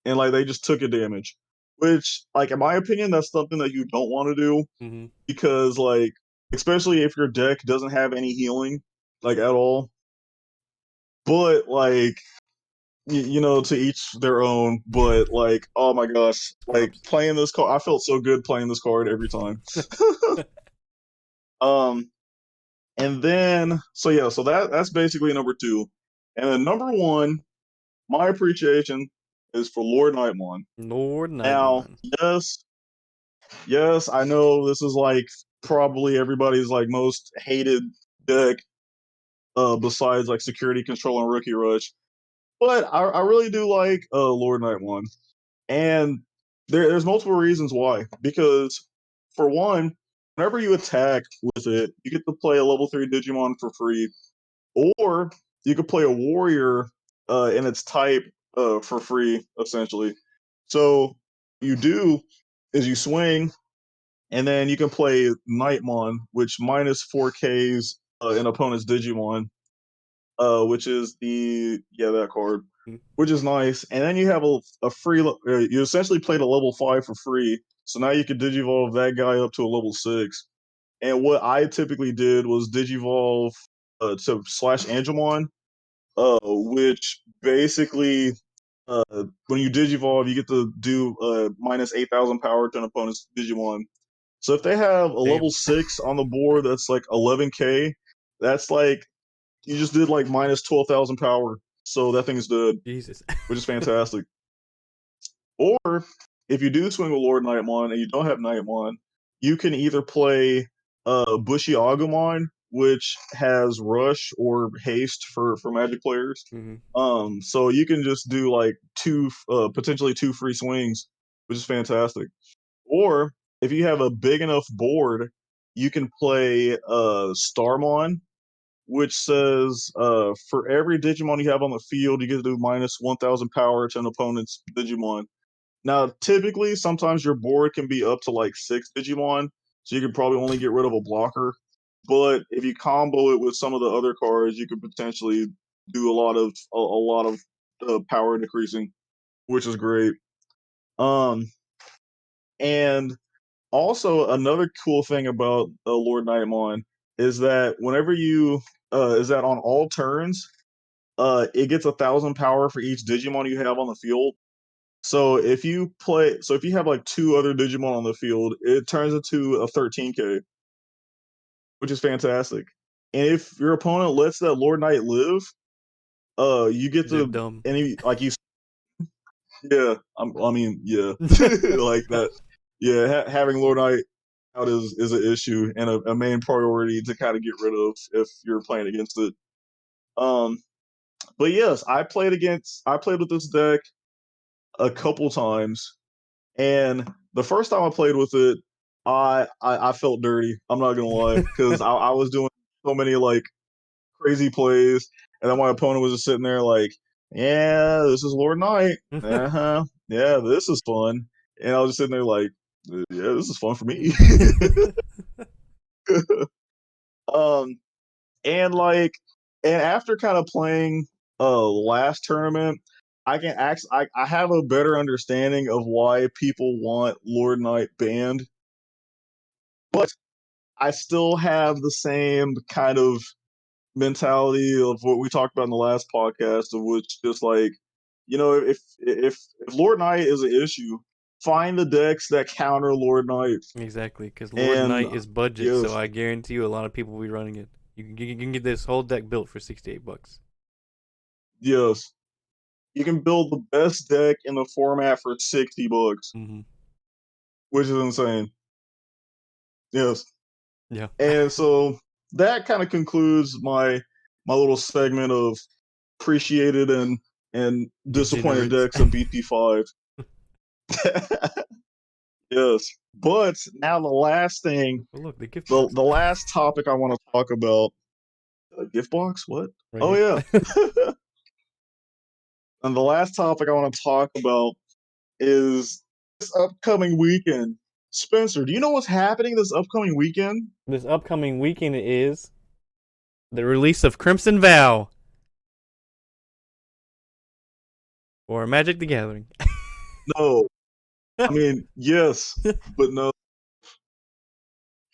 and like they just took a damage, which like in my opinion that's something that you don't want to do Mm-hmm. because like especially if your deck doesn't have any healing like at all. But like to each their own. But like, oh my gosh, like Scrubs. playing this card, I felt so good playing this card every time. um, and then so yeah, so that's basically number two, and then number one, my appreciation is for Lord Nightmon. Lord Now, Nightmon. yes, yes, I know this is like probably everybody's like most hated deck, besides like Security Control and Rookie Rush. But I really do like Lord Nightmon. And there's multiple reasons why. Because for one, whenever you attack with it, you get to play a level 3 Digimon for free, or you could play a warrior in its type for free, essentially. So you do is you swing, and then you can play Nightmon, which minus 4Ks an opponent's Digimon, which is that card, Mm. which is nice. And then you have a free. You essentially played a level 5 for free, so now you can digivolve that guy up to a level 6. And what I typically did was digivolve to slash Angemon, which basically when you digivolve, you get to do minus 8,000 power to an opponent's Digimon. So if they have a Damn. level 6 on the board that's like 11K, that's like you just did like minus 12,000 power. So that thing's dead, Jesus. which is fantastic. Or if you do swing with Lord Nightmon and you don't have Nightmon, you can either play Bushy Agumon, which has Rush or Haste for Magic players. Mm-hmm. So you can just do like potentially two free swings, which is fantastic. Or if you have a big enough board, you can play Starmon, which says for every Digimon you have on the field, you get to do minus 1,000 power to an opponent's Digimon. Now, typically, sometimes your board can be up to like 6 Digimon, so you could probably only get rid of a blocker. But if you combo it with some of the other cards, you could potentially do a lot of power decreasing, which is great. Um, and also another cool thing about Lord Nightmon is that whenever you is that on all turns, it gets 1,000 power for each Digimon you have on the field. So if you have like two other Digimon on the field, it turns into a 13K, which is fantastic. And if your opponent lets that Lord Knight live, you get They're to dumb. any like you yeah, I mean yeah, like that. Yeah, having Lord Knight out is an issue and a main priority to kind of get rid of if you're playing against it. Um, but yes, I played with this deck a couple times. And the first time I played with it, I felt dirty. I'm not gonna lie, because I was doing so many like crazy plays, and then my opponent was just sitting there like, "Yeah, this is Lord Knight. Uh huh. Yeah, this is fun." And I was just sitting there like, "Yeah, this is fun for me." um, and like, and after kind of playing last tournament, I have a better understanding of why people want Lord Knight banned, but I still have the same kind of mentality of what we talked about in the last podcast, of which just like, if Lord Knight is an issue, find the decks that counter Lord Knight. Exactly, because Lord And Knight is budget, so yes, I guarantee you a lot of people will be running it. You can get this whole deck built for $68. Yes. You can build the best deck in the format for $60, Mm-hmm. which is insane. Yes. Yeah. And so that kind of concludes my little segment of appreciated and disappointed Degenerates. decks of BT5. Yes. But now the last thing, Oh, look, the gift the box the last topic I want to talk about, a gift box? What? right Oh here. yeah. And the last topic I want to talk about is this upcoming weekend. Spencer, do you know what's happening this upcoming weekend? This upcoming weekend is the release of Crimson Vow or Magic the Gathering. No. I mean, yes, but no.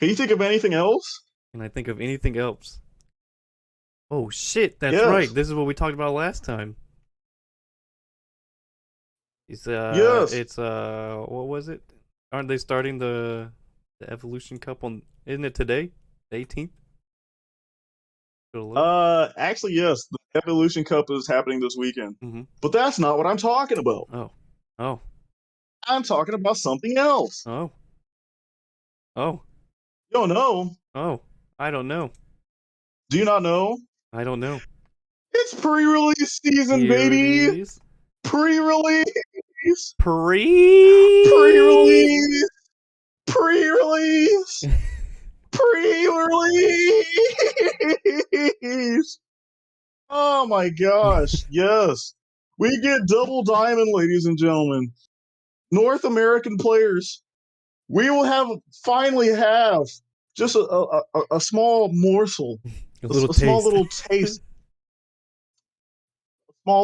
Can you think of anything else? Can I think of anything else? Oh shit, that's right. Yes. This is what we talked about last time. Yes. It's what was it? Aren't they starting the Evolution Cup on? Isn't it today, the 18th? Look. Actually, yes. The Evolution Cup is happening this weekend. Mm-hmm. But that's not what I'm talking about. Oh, oh, I'm talking about something else. oh, oh, You don't know? oh. I don't know. Do you not know? I don't know. It's pre-release season, Here it baby. is. Pre-release. Pre. Pre-release. Pre-release. Pre-release. Oh my gosh. Yes. We get double diamond, ladies and gentlemen. North American players. We will finally have just a small morsel, A little a small taste. little taste, a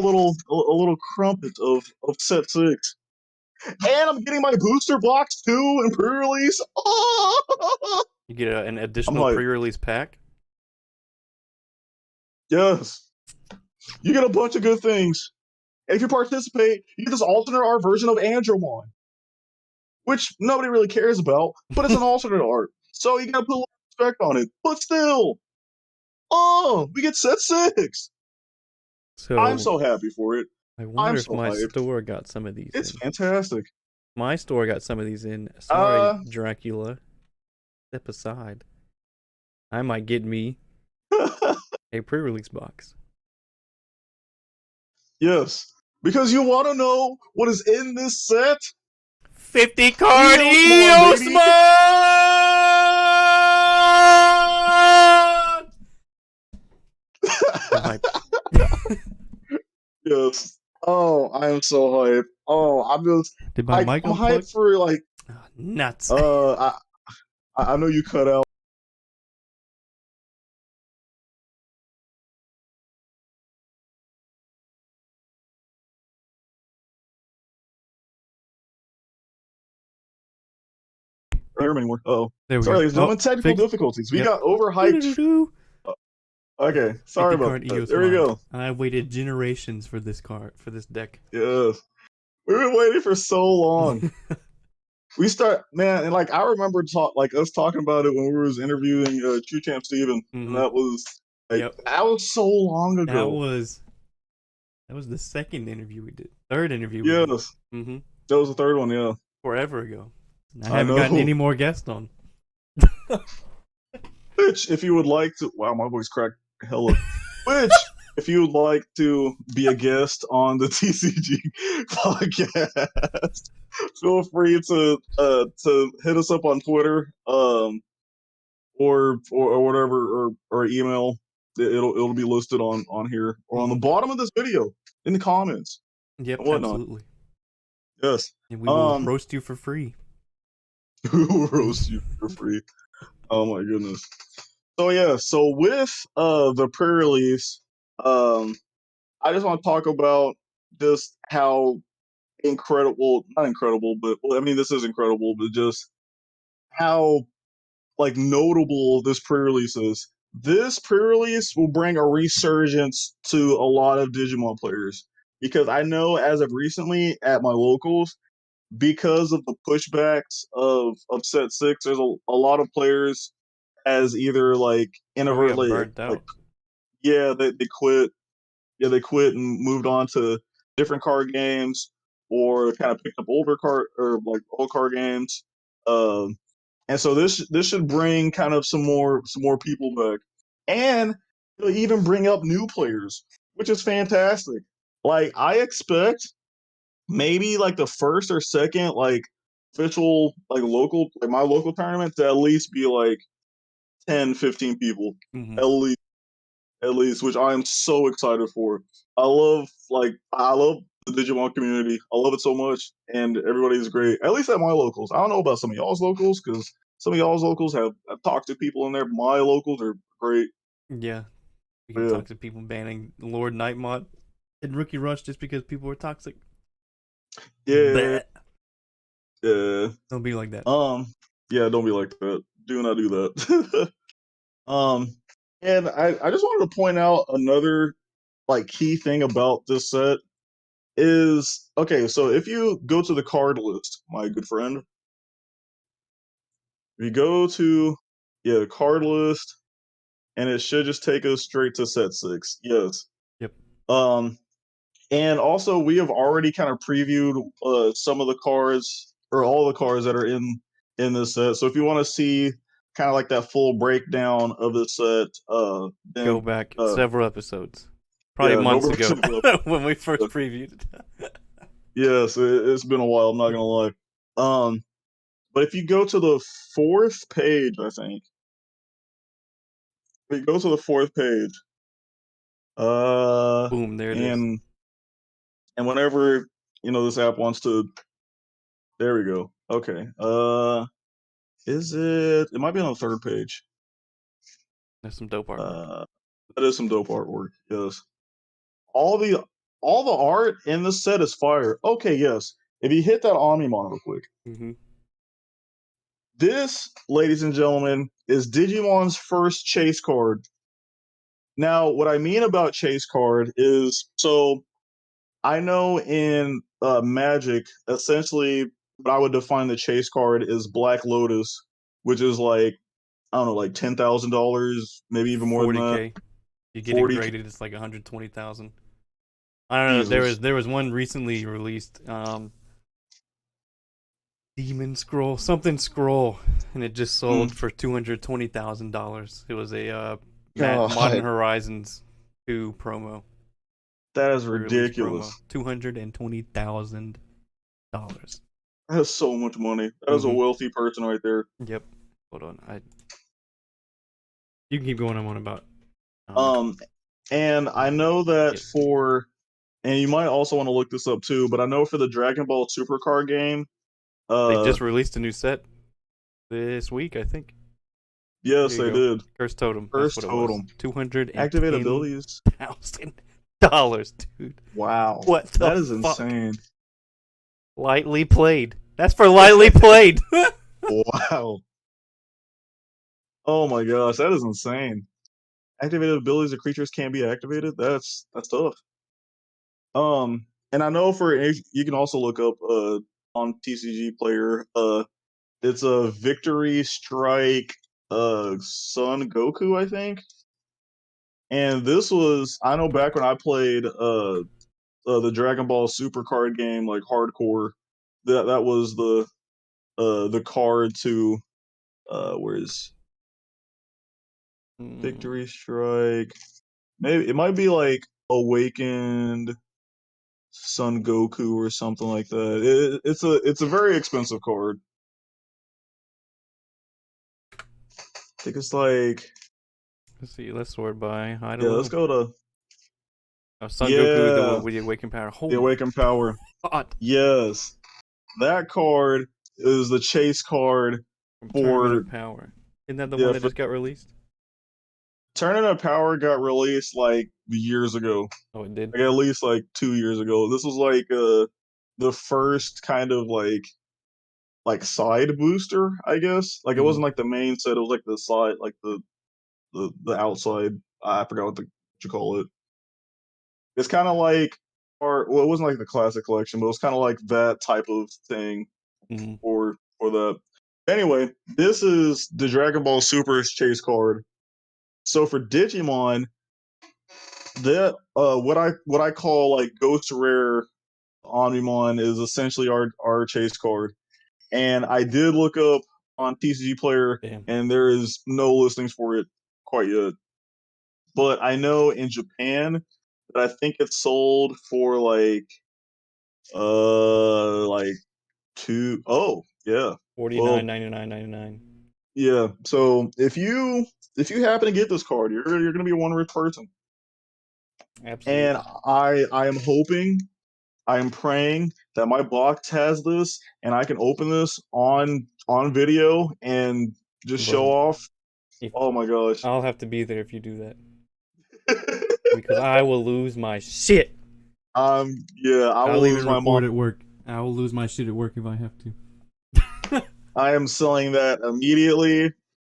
little crumpet of set six. And I'm getting my booster box too in pre-release. Oh! You get an I'm additional hyped. pre-release pack. Yes. You get a bunch of good things. And if you participate, you get this alternate art version of Andromon, which nobody really cares about, but it's an alternate art. So you gotta put a little respect on it. But still, oh, we get set six. I'm So so happy for it. I I'm wonder if so my hyped. store got some of these It's in. fantastic. My store got some of these in. Sorry, Uh, Dracula. Step aside. I might get me a pre-release box. yes. Because you want to know what is in this set? 50 card Eosmon, baby. Eosmon! I'm hyped. Yes. Oh, I am so hyped. Oh, I'm just Did my like mic I'm hyped unplug? for like Oh, nuts. uh I know you cut out. Anymore. Oh, There we sorry, go. ladies and Oh, gentlemen. Technical fixed. difficulties. We Yep. got overhyped. Doo-doo-doo-doo. Okay, sorry 50 about card that. There we Eosmon. go. I waited generations for this card, for this deck. Yes, we've been waiting for so long. We start, man, and like I remember like us talking about it when we was interviewing True Champ Steven, and Mm-hmm. that was like Yep. that was so long That ago. was the second interview we did. Third interview we did. Yes, Mm-hmm. that was the third one. Yeah, Forever ago. And I I haven't gotten know. any more guests on. Which, if you would like to, wow, my voice cracked hella. Which, if you would like to be a guest on the TCG podcast, feel free to hit us up on Twitter, or whatever, or email. It'll be listed on here or on the Mm-hmm. bottom of this video in the comments Yep, and whatnot. absolutely. Yes. And we will roast you for free. Who will roast you for free? Oh my goodness. So yeah, so with the pre-release, um, I just want to talk about just how incredible, not incredible, but well, I mean this is incredible, but just how like notable this pre-release is. This pre-release will bring a resurgence to a lot of Digimon players because I know as of recently at my locals, because of the pushbacks of set six, there's a lot of players as either like Probably got inadvertently burnt like out. yeah they quit they quit and moved on to different card games or kind of picked up older card or like old card games. Um, and so this should bring kind of some more people back, and it'll even bring up new players, which is fantastic. Like I expect maybe like the first or second like official like local like my local tournament to at least be like 10, 15 people Hmm. at least which I am so excited for. I love the Digimon community. I love it so much, and everybody's great. At least at my locals. I don't know about some of y'all's locals because some of y'all's locals have talked to people in there. My locals are great. Yeah, we But can yeah, talk to people banning Lord Nightmot and Rookie Rush just because people were toxic. yeah, But yeah. don't be like that. Um, yeah. Don't be like that. Do not do that. um, and I just wanted to point out another like key thing about this set is okay. So if you go to the card list, my good friend, we go to the card list, and it should just take us straight to set six. Yes. Yep. Um, and also we have already kind of previewed some of the cards or all the cards that are in this set. So if you want to see kind of like that full breakdown of the set, Go then back several episodes, probably yeah, go months back to ago the when we first previewed it. yes, it's been a while. I'm not gonna lie. Um, but if you go to the fourth page, I think if you go to the fourth page, Uh, Boom, there it is. and whenever this app wants to, there we go. Okay. Is it? It might be on the third page. That's some dope artwork. Uh, that is some dope artwork. Yes. All the all the art in the set is fire. Okay. Yes. If you hit that Omnimon real quick, Hmm. this, ladies and gentlemen, is Digimon's first chase card. Now, what I mean about chase card is so I know in Magic, essentially, what I would define the chase card is Black Lotus, which is like I don't know, like $10,000, maybe even more than that. 40K. You get it 40K. graded, it's like 120,000. I don't know. There Jesus. was there was one recently released, Demon Scroll, something Scroll, and it just Mm, sold for $220,000. It was a Modern God, Horizons 2 promo, that is pre-release ridiculous. promo, $220,000. That is so much money. That is a Mm-hmm. wealthy person right there. Yep. Hold on. You can keep going on about. Um, Um, and I know that yep. and you might also want to look this up too, but I know for the Dragon Ball Supercard game, They uh, just released a new set this week, I think. Here yes, you they go. did. Curse Totem. That's First what it was. totem. Two hundred and Activate ten abilities. thousand dollars, dude. Wow. What the That is fuck? insane. Lightly played. That's for lightly played. Wow. Oh my gosh, that is insane. Activated abilities of creatures can be activated. That's tough. And I know you can also look up on TCG Player. It's a Victory Strike Son Goku, I think. And this was I know back when I played the Dragon Ball Super card game like hardcore. That was the card to where's Hmm. Victory Strike. Maybe it might be like Awakened Son Goku or something like that. It's a very expensive card. I think it's like Let's see. Let's sort by high to yeah. Let's low. go to Son Goku, the yeah with the awakened power. the Holy Awakened Power. god! Yes, that card is the chase card From Tournament for of Power. Isn't that the one yeah that for just got released? Tournament of Power got released like years ago. Oh, it did. Like at least like 2 years ago. This was like the first kind of like side booster, I guess. Like it Hmm. wasn't like the main set. It was like the side, like the outside. I forgot what you call it. It's kind of like, or well, it wasn't like the classic collection, but it was kind of like that type of thing Hmm. for that. Anyway, this is the Dragon Ball Super's chase card. So for Digimon, that what I call like ghost rare Omnimon is essentially our chase card. And I did look up on TCG Player, Damn. and there is no listings for it quite yet. But I know in Japan that I think it's sold for like two oh yeah. Well, $49.99.99. yeah. So if you happen to get this card, you're gonna be a one rich person. And Absolutely. I am hoping, I am praying that my box has this and I can open this on video and just show Bro, off. if Oh my gosh. I'll have to be there if you do that. Because I will lose my shit. Yeah, I I'll will even lose my record mom. at work. I will lose my shit at work if I have to. I am selling that immediately.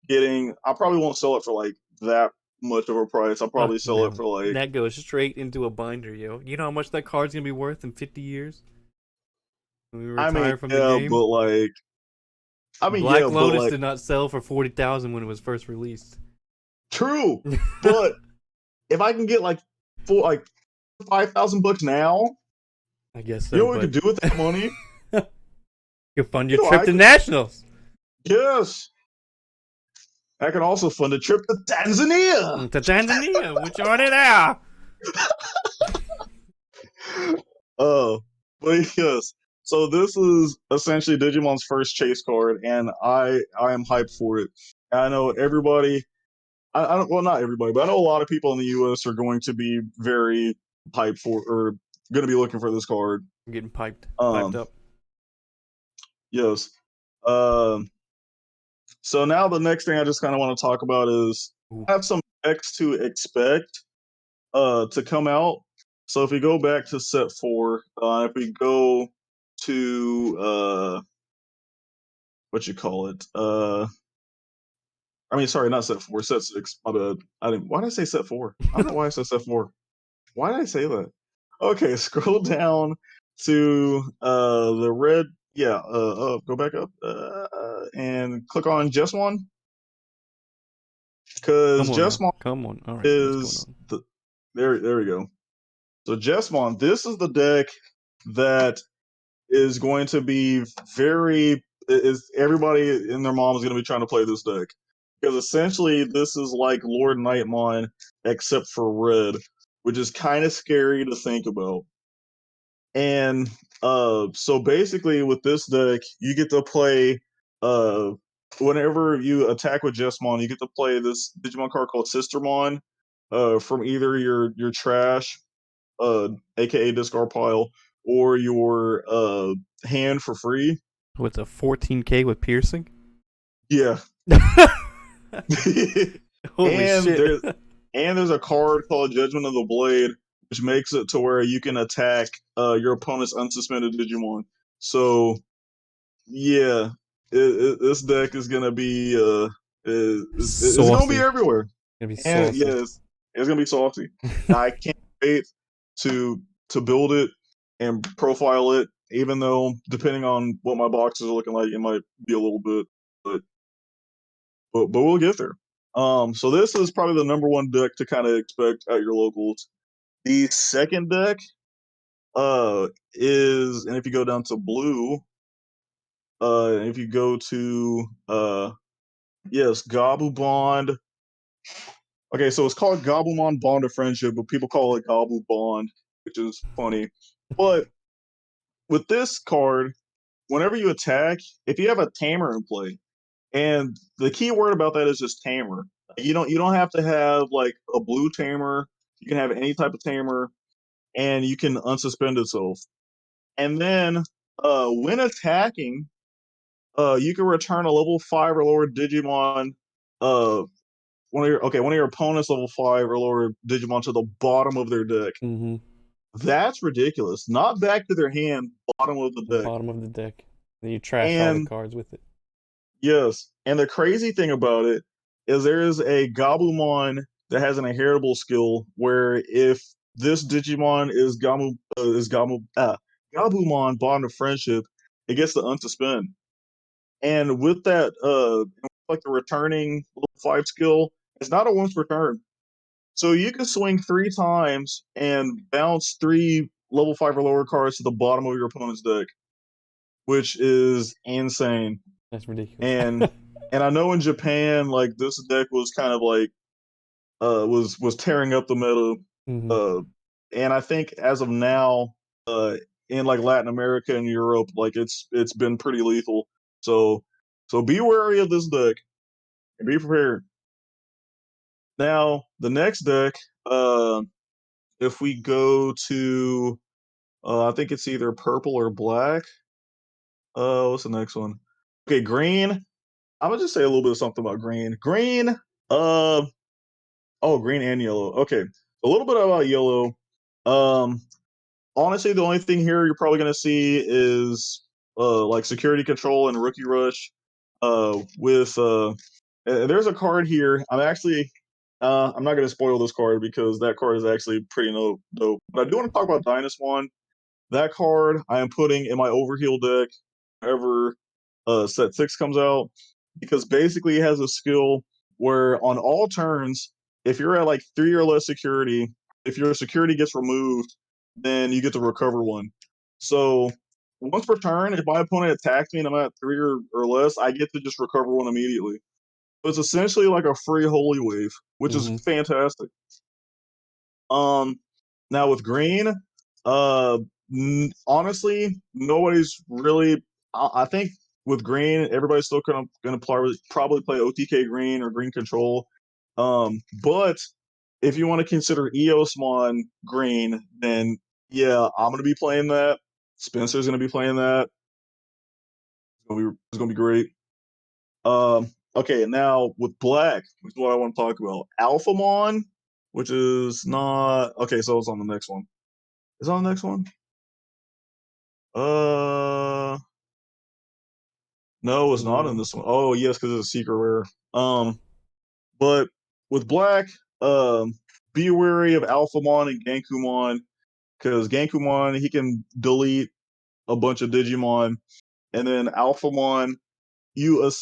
I probably won't sell it for like that much of a price. I'll Fuck probably sell it no. for like That goes straight into a binder, yo. You know how much that card's gonna be worth in 50 years? When we I mean, retire from the yeah, game? but like I mean, yeah, Black but Lotus like did not sell for 40,000 when it was first released. true. But if I can get like $5,000 now, I guess you know so, what we but could do with that money? you fund You your know, trip to nationals. yes. I can also fund a trip to Tanzania. To Tanzania, which are already there. Oh, but yes. So this is essentially Digimon's first chase card, and I am hyped for it. I know everybody. I don't. Well, not everybody, but I know a lot of people in the U.S. are going to be very hyped for, or going to be looking for this card. I'm getting piped Um, up. yes. Um, so now the next thing I just kind of want to talk about is Ooh. I have some decks to expect to come out. So if we go back to set four, if we go to what you call it, I mean, sorry, not set four, set six. My bad. I didn't. Why did I say set four? I don't know why I said set four. Why did I say that? Okay, scroll down to the red. Yeah, go back up and click on Jesmon because Come on now. Jesmon Come on. All right, what's going is on? there we go. So Jesmon, this is the deck that is going to be very is everybody and their mom is going to be trying to play this deck because essentially this is like Lord Nightmon except for red, which is kind of scary to think about. And so basically with this deck, you get to play uh whenever you attack with Jesmon, you get to play this Digimon card called Sistermon from either your trash aka discard pile, or your hand for free. What's a 14K with piercing? Yeah. Holy and shit. there's a card called Judgment of the Blade, which makes it to where you can attack your opponent's unsuspended Digimon. So yeah, this deck is gonna be it's gonna be Saucy. everywhere. Gonna be And saucy. yes, it's gonna be saucy. I can't wait to build it and profile it. Even though, depending on what my boxes are looking like, it might be a little bit, but we'll get there. So this is probably the number one deck to kind of expect at your locals. The second deck is, and if you go down to blue, and if you go to yes, Gabu Bond. Okay, so it's called Gabumon Bond of Friendship, but people call it Gabu Bond, which is funny. But with this card, whenever you attack, if you have a tamer in play, and the key word about that is just tamer. You don't have to have like a blue tamer. You can have any type of tamer, and you can unsuspend itself. And then when attacking, you can return a level 5 or lower Digimon uh one of your opponent's level 5 or lower Digimon to the bottom of their deck. Mm-hmm. That's ridiculous. Not back to their hand, bottom of the The deck. bottom of the deck. Then you trash all the And cards with it. yes, and the crazy thing about it is there is a Gabumon that has an inheritable skill where if this Digimon is Gabumon Bond of Friendship, it gets to unsuspend. And with that, like the returning level 5 skill, it's not a once per turn. So you can swing 3 times and bounce 3 level 5 or lower cards to the bottom of your opponent's deck, which is insane. That's ridiculous. And I know in Japan, like this deck was kind of like was tearing up the meta. Mhm. And I think as of now, in like Latin America and Europe, like it's been pretty lethal. So be wary of this deck and be prepared. Now the next deck, if we go to, I think it's either purple or black. What's the next one? Okay, green. I'm gonna just say a little bit of something about green. Green. Uh, oh, green and yellow. Okay, a little bit about yellow. Um, Honestly, the only thing here you're probably gonna see is like security control and rookie rush. With there's a card here. I'm not gonna spoil this card because that card is actually pretty dope. But I do want to talk about Dynaswan. That card I am putting in my overheal deck whenever set 6 comes out, because basically it has a skill where on all turns, if you're at like 3 or less security, if your security gets removed, then you get to recover one. So once per turn, if my opponent attacks me and I'm at 3 or less, I get to just recover one immediately. So it's essentially like a free holy wave, which is Mhm. fantastic. Um, Now with green, uh, honestly, nobody's really. I think with green, everybody's still gonna probably play OTK green or green control. But if you want to consider Eosmon green, then yeah, I'm gonna be playing that. Spencer's gonna be playing that. It's gonna be great. Okay, now with black, which is what I want to talk about. Alphamon, which is not okay. So it's on the next one. Is it on the next one? Uh, no, it's not in this one. Oh, yes, because it's a secret rare. But with black, um, be wary of Alphamon and Gankumon, because Gankumon he can delete a bunch of Digimon, and then Alphamon,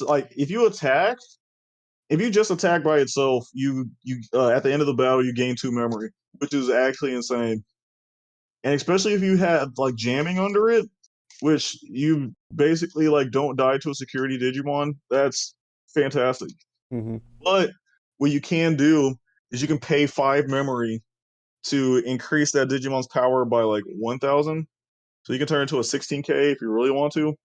like if you just attack by itself, you at the end of the battle you gain 2 memory, which is actually insane. And especially if you have like jamming under it, which you basically like don't die to a security Digimon, that's fantastic. Mhm. But what you can do is you can pay 5 memory to increase that Digimon's power by like 1,000. So you can turn it into a 16k if you really want to.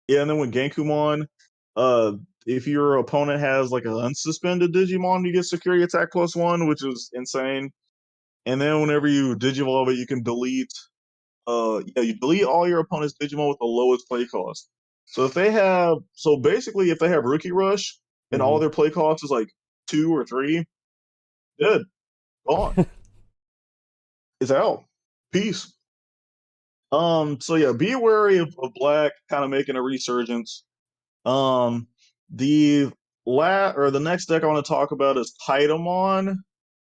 Yeah, and then with Gankumon, uh, if your opponent has like an unsuspended Digimon, you get security attack +1, which is insane. And then whenever you Digivolve it, you can delete. Yeah, you delete all your opponent's Digimon with the lowest play cost. So basically, if they have Rookie Rush and all Mhm. their play cost is like 2 or 3, dead, gone, it's out, peace. So yeah, be wary of black kind of making a resurgence. Um, the the next deck I want to talk about is Titamon,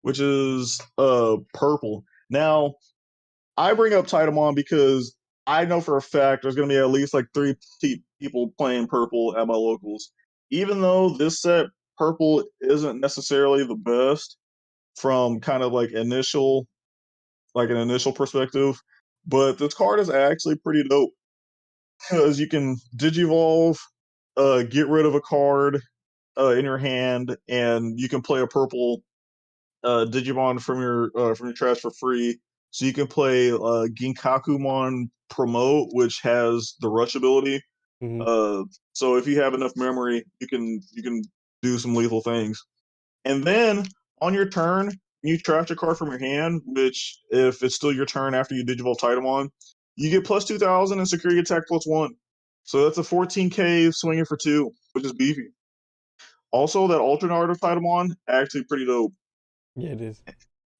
which is purple. Now, I bring up Titamon because I know for a fact there's going to be at least like 3 people playing purple at my locals. Even though this set purple isn't necessarily the best from kind of like an initial perspective, but this card is actually pretty dope because you can digivolve, get rid of a card in your hand, and you can play a purple Digimon from your trash for free. So you can play Ginkakumon Promote, which has the rush ability. Mhm. Uh, so if you have enough memory, you can do some lethal things. And then on your turn, you trash a card from your hand, which if it's still your turn after you Digivolve Titamon, you get +2,000 and security attack +1. So that's a 14k swinging for 2, which is beefy. Also, that alternate art of Titamon actually pretty dope. Yeah, it is.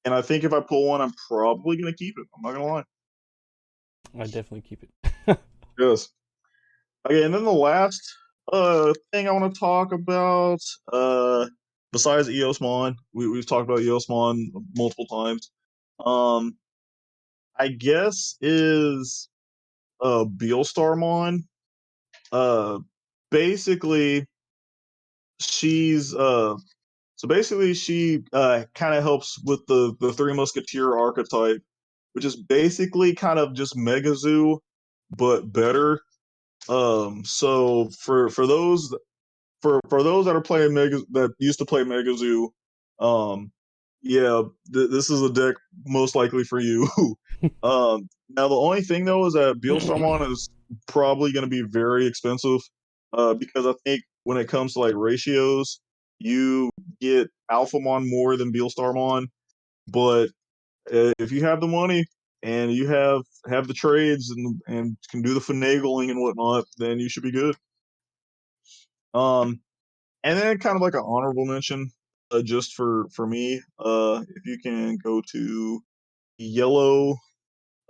And I think if I pull one, I'm probably gonna keep it. I'm not gonna lie. I definitely keep it. Yes. Okay, and then the last thing I want to talk about, besides Eosmon, we've talked about Eosmon multiple times. Um, I guess is Beelstarmon. Uh, basically, she's she kind of helps with the Three Musketeer archetype, which is basically kind of just Megazoo but better. So for those that are playing Mega that used to play Megazoo, um, yeah, this is a deck most likely for you. Now the only thing though is that Beelstarmon is probably going to be very expensive, because I think when it comes to like ratios, you get Alphamon more than Beelstarmon, but if you have the money and you have the trades and can do the finagling and whatnot, then you should be good. Um, and then kind of like an honorable mention, just for me, if you can go to yellow,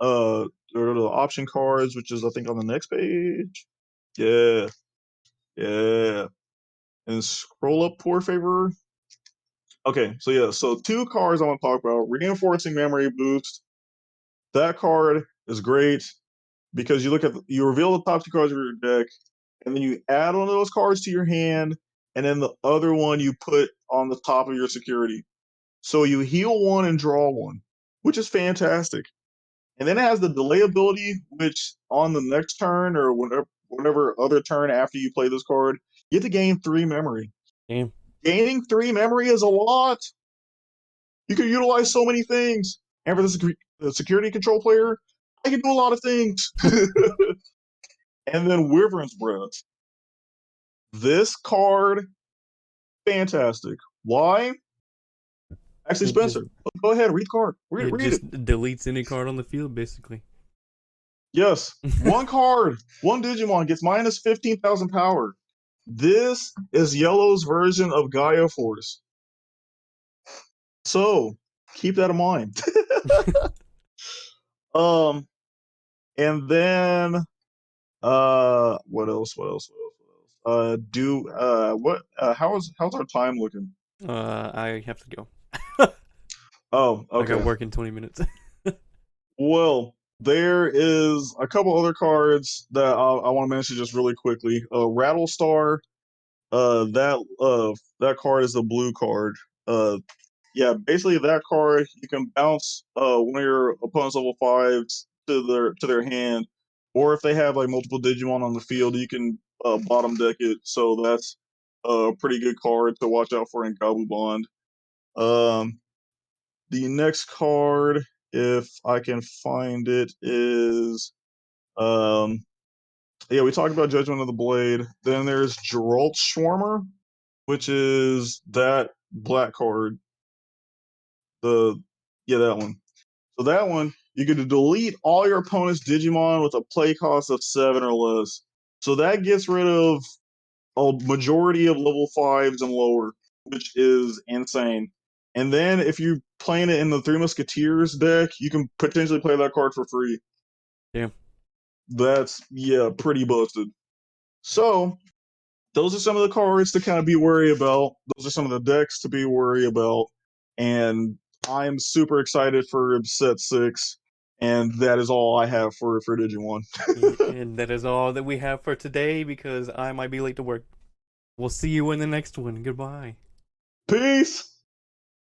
go to the option cards, which is I think on the next page. Yeah, yeah, and scroll up, poor favor. Okay, so yeah, so two cards I want to talk about: reinforcing memory boost. That card is great because you reveal the top two cards of your deck, and then you add one of those cards to your hand, and then the other one you put on the top of your security. So you heal one and draw one, which is fantastic. And then it has the delay ability, which on the next turn or whatever other turn after you play this card, you get to gain 3 memory. Damn. Gaining 3 memory is a lot. You can utilize so many things. And for the security control player, I can do a lot of things. And then Wyvern's Breath. This card, fantastic. Why? Actually, It just Spencer, go ahead, read the card. it Read it. just deletes any card on the field, basically. Yes. One card, one Digimon gets minus 15,000 power. This is Yellow's version of Gaia Force. So keep that in mind. um, and then what else? What else? What else? What else? Do what? How's our time looking? I have to go. Oh, I got okay. work in 20 minutes. Well, there is a couple other cards that I want to mention just really quickly. Rattlestar. That card is a blue card. Yeah, basically that card you can bounce one of your opponent's level fives to their hand, or if they have like multiple Digimon on the field, you can bottom deck it. So that's a pretty good card to watch out for in Gabu Bond. Um, the next card, if I can find it, is yeah, we talked about Judgment of the Blade. Then there's Geralt Schwarmer, which is that black card. The Yeah, that one. So that one, you get to delete all your opponent's Digimon with a play cost of 7 or less. So that gets rid of a majority of level 5s and lower, which is insane. And then if you're playing it in the Three Musketeers deck, you can potentially play that card for free. Damn. That's, yeah, pretty busted. So those are some of the cards to kind of be worried about. Those are some of the decks to be worried about. And I'm super excited for set 6. And that is all I have for Digimon. And that is all that we have for today because I might be late to work. We'll see you in the next one. Goodbye. Peace!